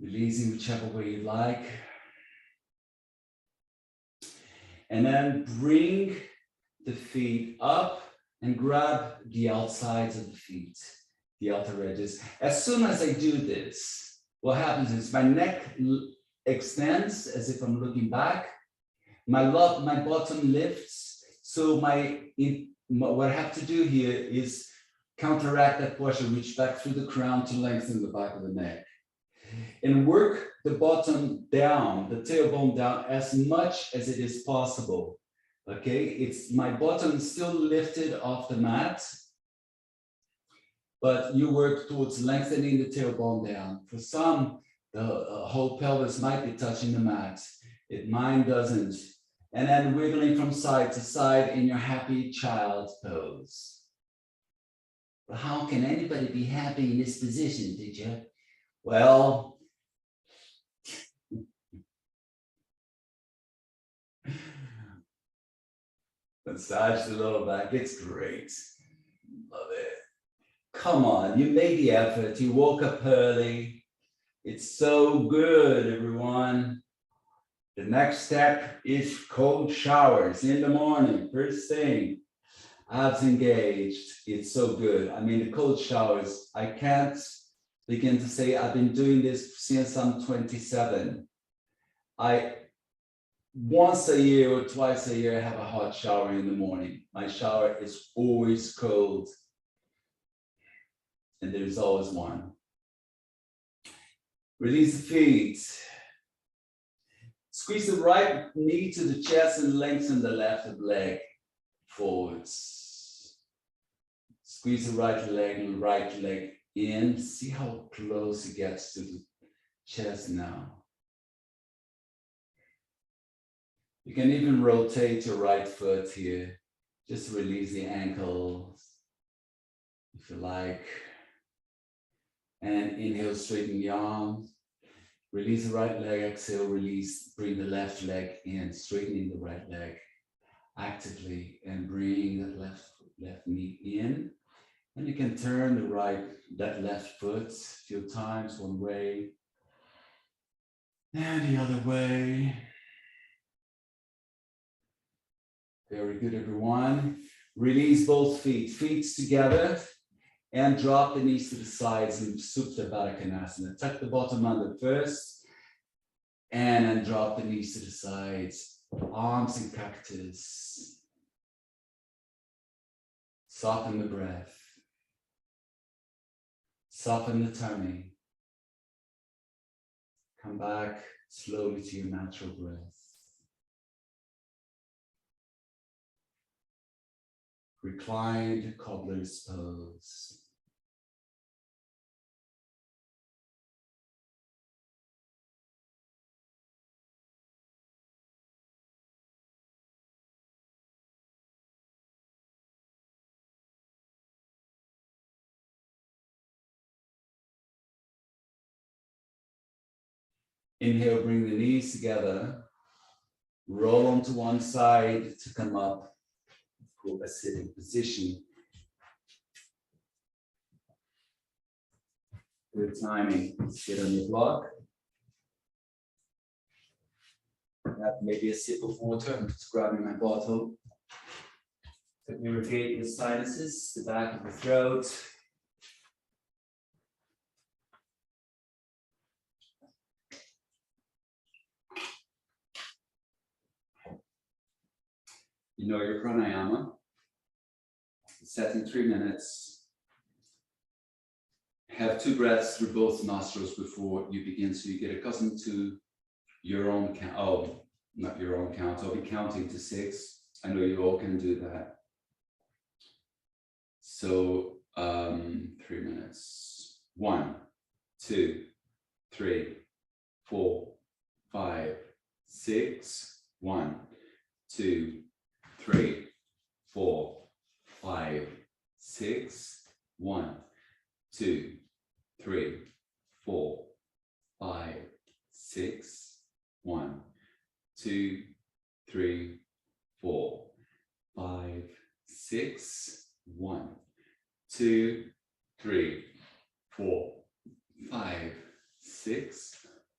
Releasing whichever way you like. And then bring the feet up and grab the outsides of the feet, the outer edges. As soon as I do this, what happens is my neck extends as if I'm looking back. My bottom lifts. So what I have to do here is counteract that posture, reach back through the crown to lengthen the back of the neck. And work the bottom down, the tailbone down as much as it is possible. Okay, it's my bottom is still lifted off the mat, but you work towards lengthening the tailbone down. For some, the whole pelvis might be touching the mat. Mine doesn't. And then wiggling from side to side in your happy child pose. But how can anybody be happy in this position, did you? Well, massage the lower back, it's great. Love it. Come on, you made the effort, you woke up early. It's so good, everyone. The next step is cold showers in the morning, first thing. Abs engaged, it's so good. I mean, the cold showers, I can't begin to say I've been doing this since I'm 27. Once a year or twice a year, I have a hot shower in the morning. My shower is always cold. And there's always one. Release the feet. Squeeze the right knee to the chest and lengthen the left leg forwards. Squeeze the right leg in. See how close it gets to the chest now. You can even rotate your right foot here. Just release the ankles, if you like. And inhale, straighten the arms. Release the right leg, exhale, release. Bring the left leg in, straightening the right leg actively. And bring that left knee in. And you can turn that left foot a few times, one way. And the other way. Very good, everyone. Release both feet, feet together, and drop the knees to the sides in Supta Baddha Konasana. Tuck the bottom under first, and then drop the knees to the sides. Arms in cactus. Soften the breath. Soften the tummy. Come back slowly to your natural breath. Reclined cobbler's pose. Inhale, bring the knees together. Roll onto one side to come up for a sitting position. Good timing. Sit on your block. Have maybe a sip of water. I'm just grabbing my bottle. To irrigate your sinuses, the back of the throat. You know your pranayama. Set in 3 minutes. Have 2 breaths through both nostrils before you begin, so you get accustomed to your own count. Oh, not your own count. I'll be counting to 6. I know you all can do that. So 3 minutes. 1, 2, 3, 4, 5, 6. 1, 2, 3, 4, 5, 6. 1, 2, 3, 4, 5, 6. 1, 2, 3, 4, 5, 6. 1, 2, 3, 4, 5, 6.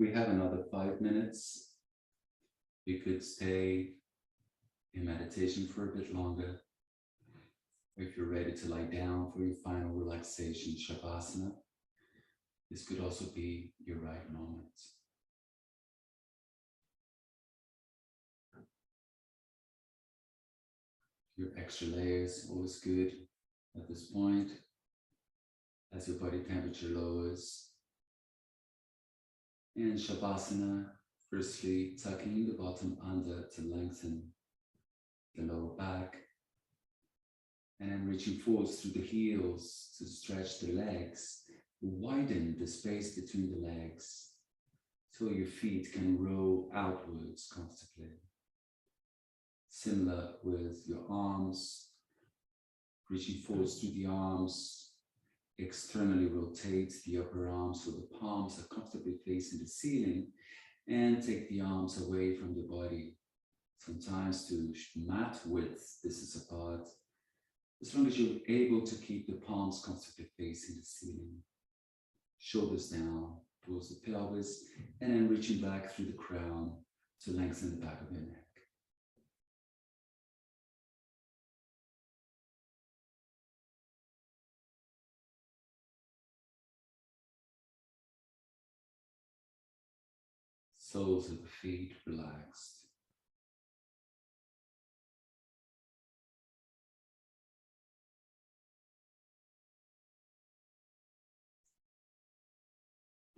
We have another 5 minutes. You could stay in meditation for a bit longer. If you're ready to lie down for your final relaxation, Shavasana, this could also be your right moment. Your extra layers, always good at this point. As your body temperature lowers. In Shavasana, firstly, tucking the bottom under to lengthen the lower back. And then reaching forwards through the heels to stretch the legs, widen the space between the legs so your feet can roll outwards comfortably. Similar with your arms, reaching forwards through the arms, externally rotate the upper arms so the palms are comfortably facing the ceiling, and take the arms away from the body, sometimes to mat width distance apart, as long as you're able to keep the palms comfortably facing the ceiling. Shoulders down towards the pelvis, and then reaching back through the crown to lengthen the back of your neck. Soles of the feet relaxed.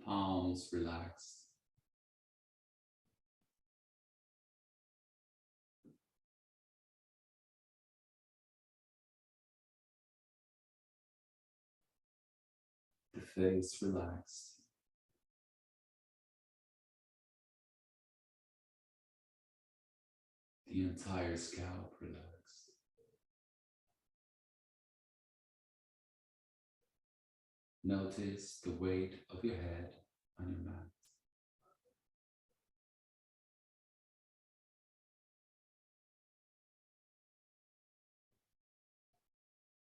Palms relaxed. The face relaxed. The entire scalp relaxed. Notice the weight of your head on your mat.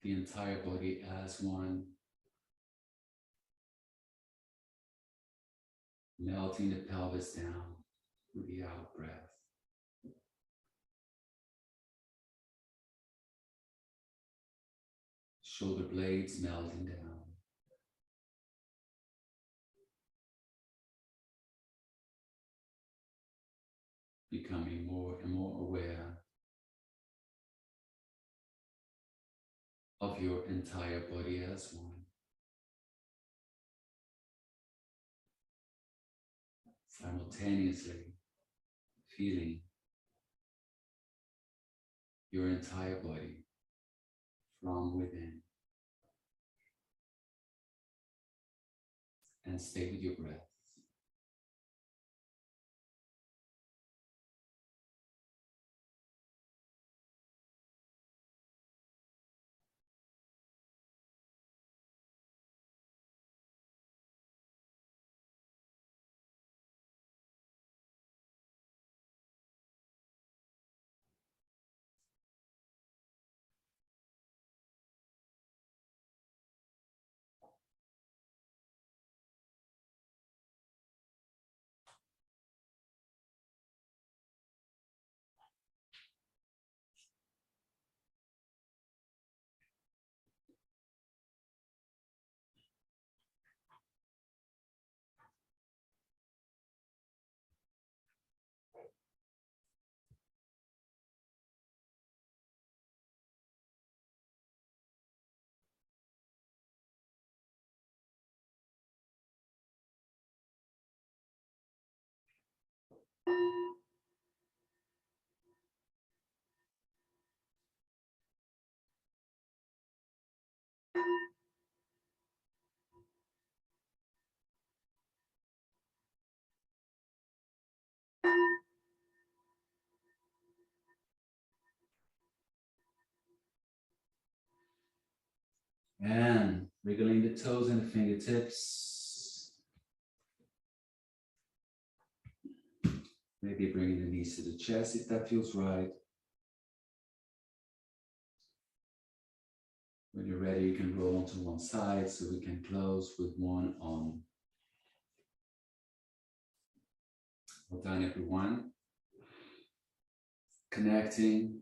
The entire body as one, melting the pelvis down with the out breath. Shoulder blades melting down. Becoming more and more aware of your entire body as one. Simultaneously feeling your entire body from within. And stay with your breath. And wriggling the toes and the fingertips. Maybe bringing the knees to the chest if that feels right. When you're ready, you can roll onto one side so we can close with one on Well done, everyone. Connecting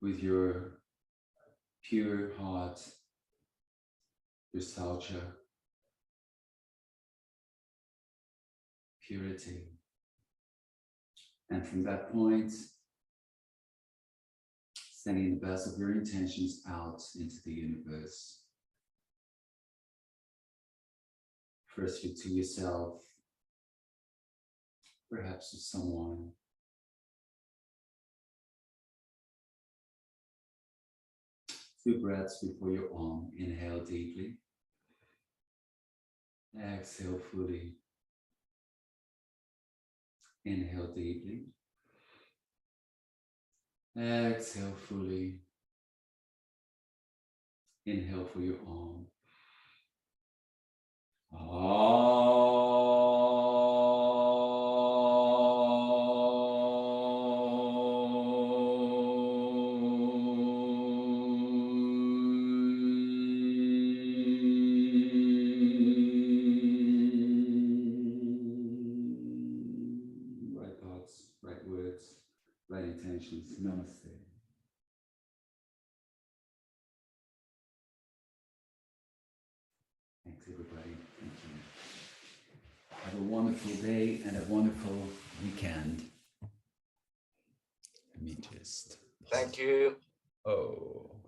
with your pure heart, nostalgia, purity. And from that point, sending the best of your intentions out into the universe. Firstly to yourself, perhaps to someone. Few breaths before your arm. Inhale deeply. Exhale fully. Inhale deeply. Exhale fully. Inhale for your arm. Right thoughts, right words, right intentions. Namaste. Thanks, everybody. Thank you. Have a wonderful day and a wonderful weekend. Let me just. Thank you. Oh.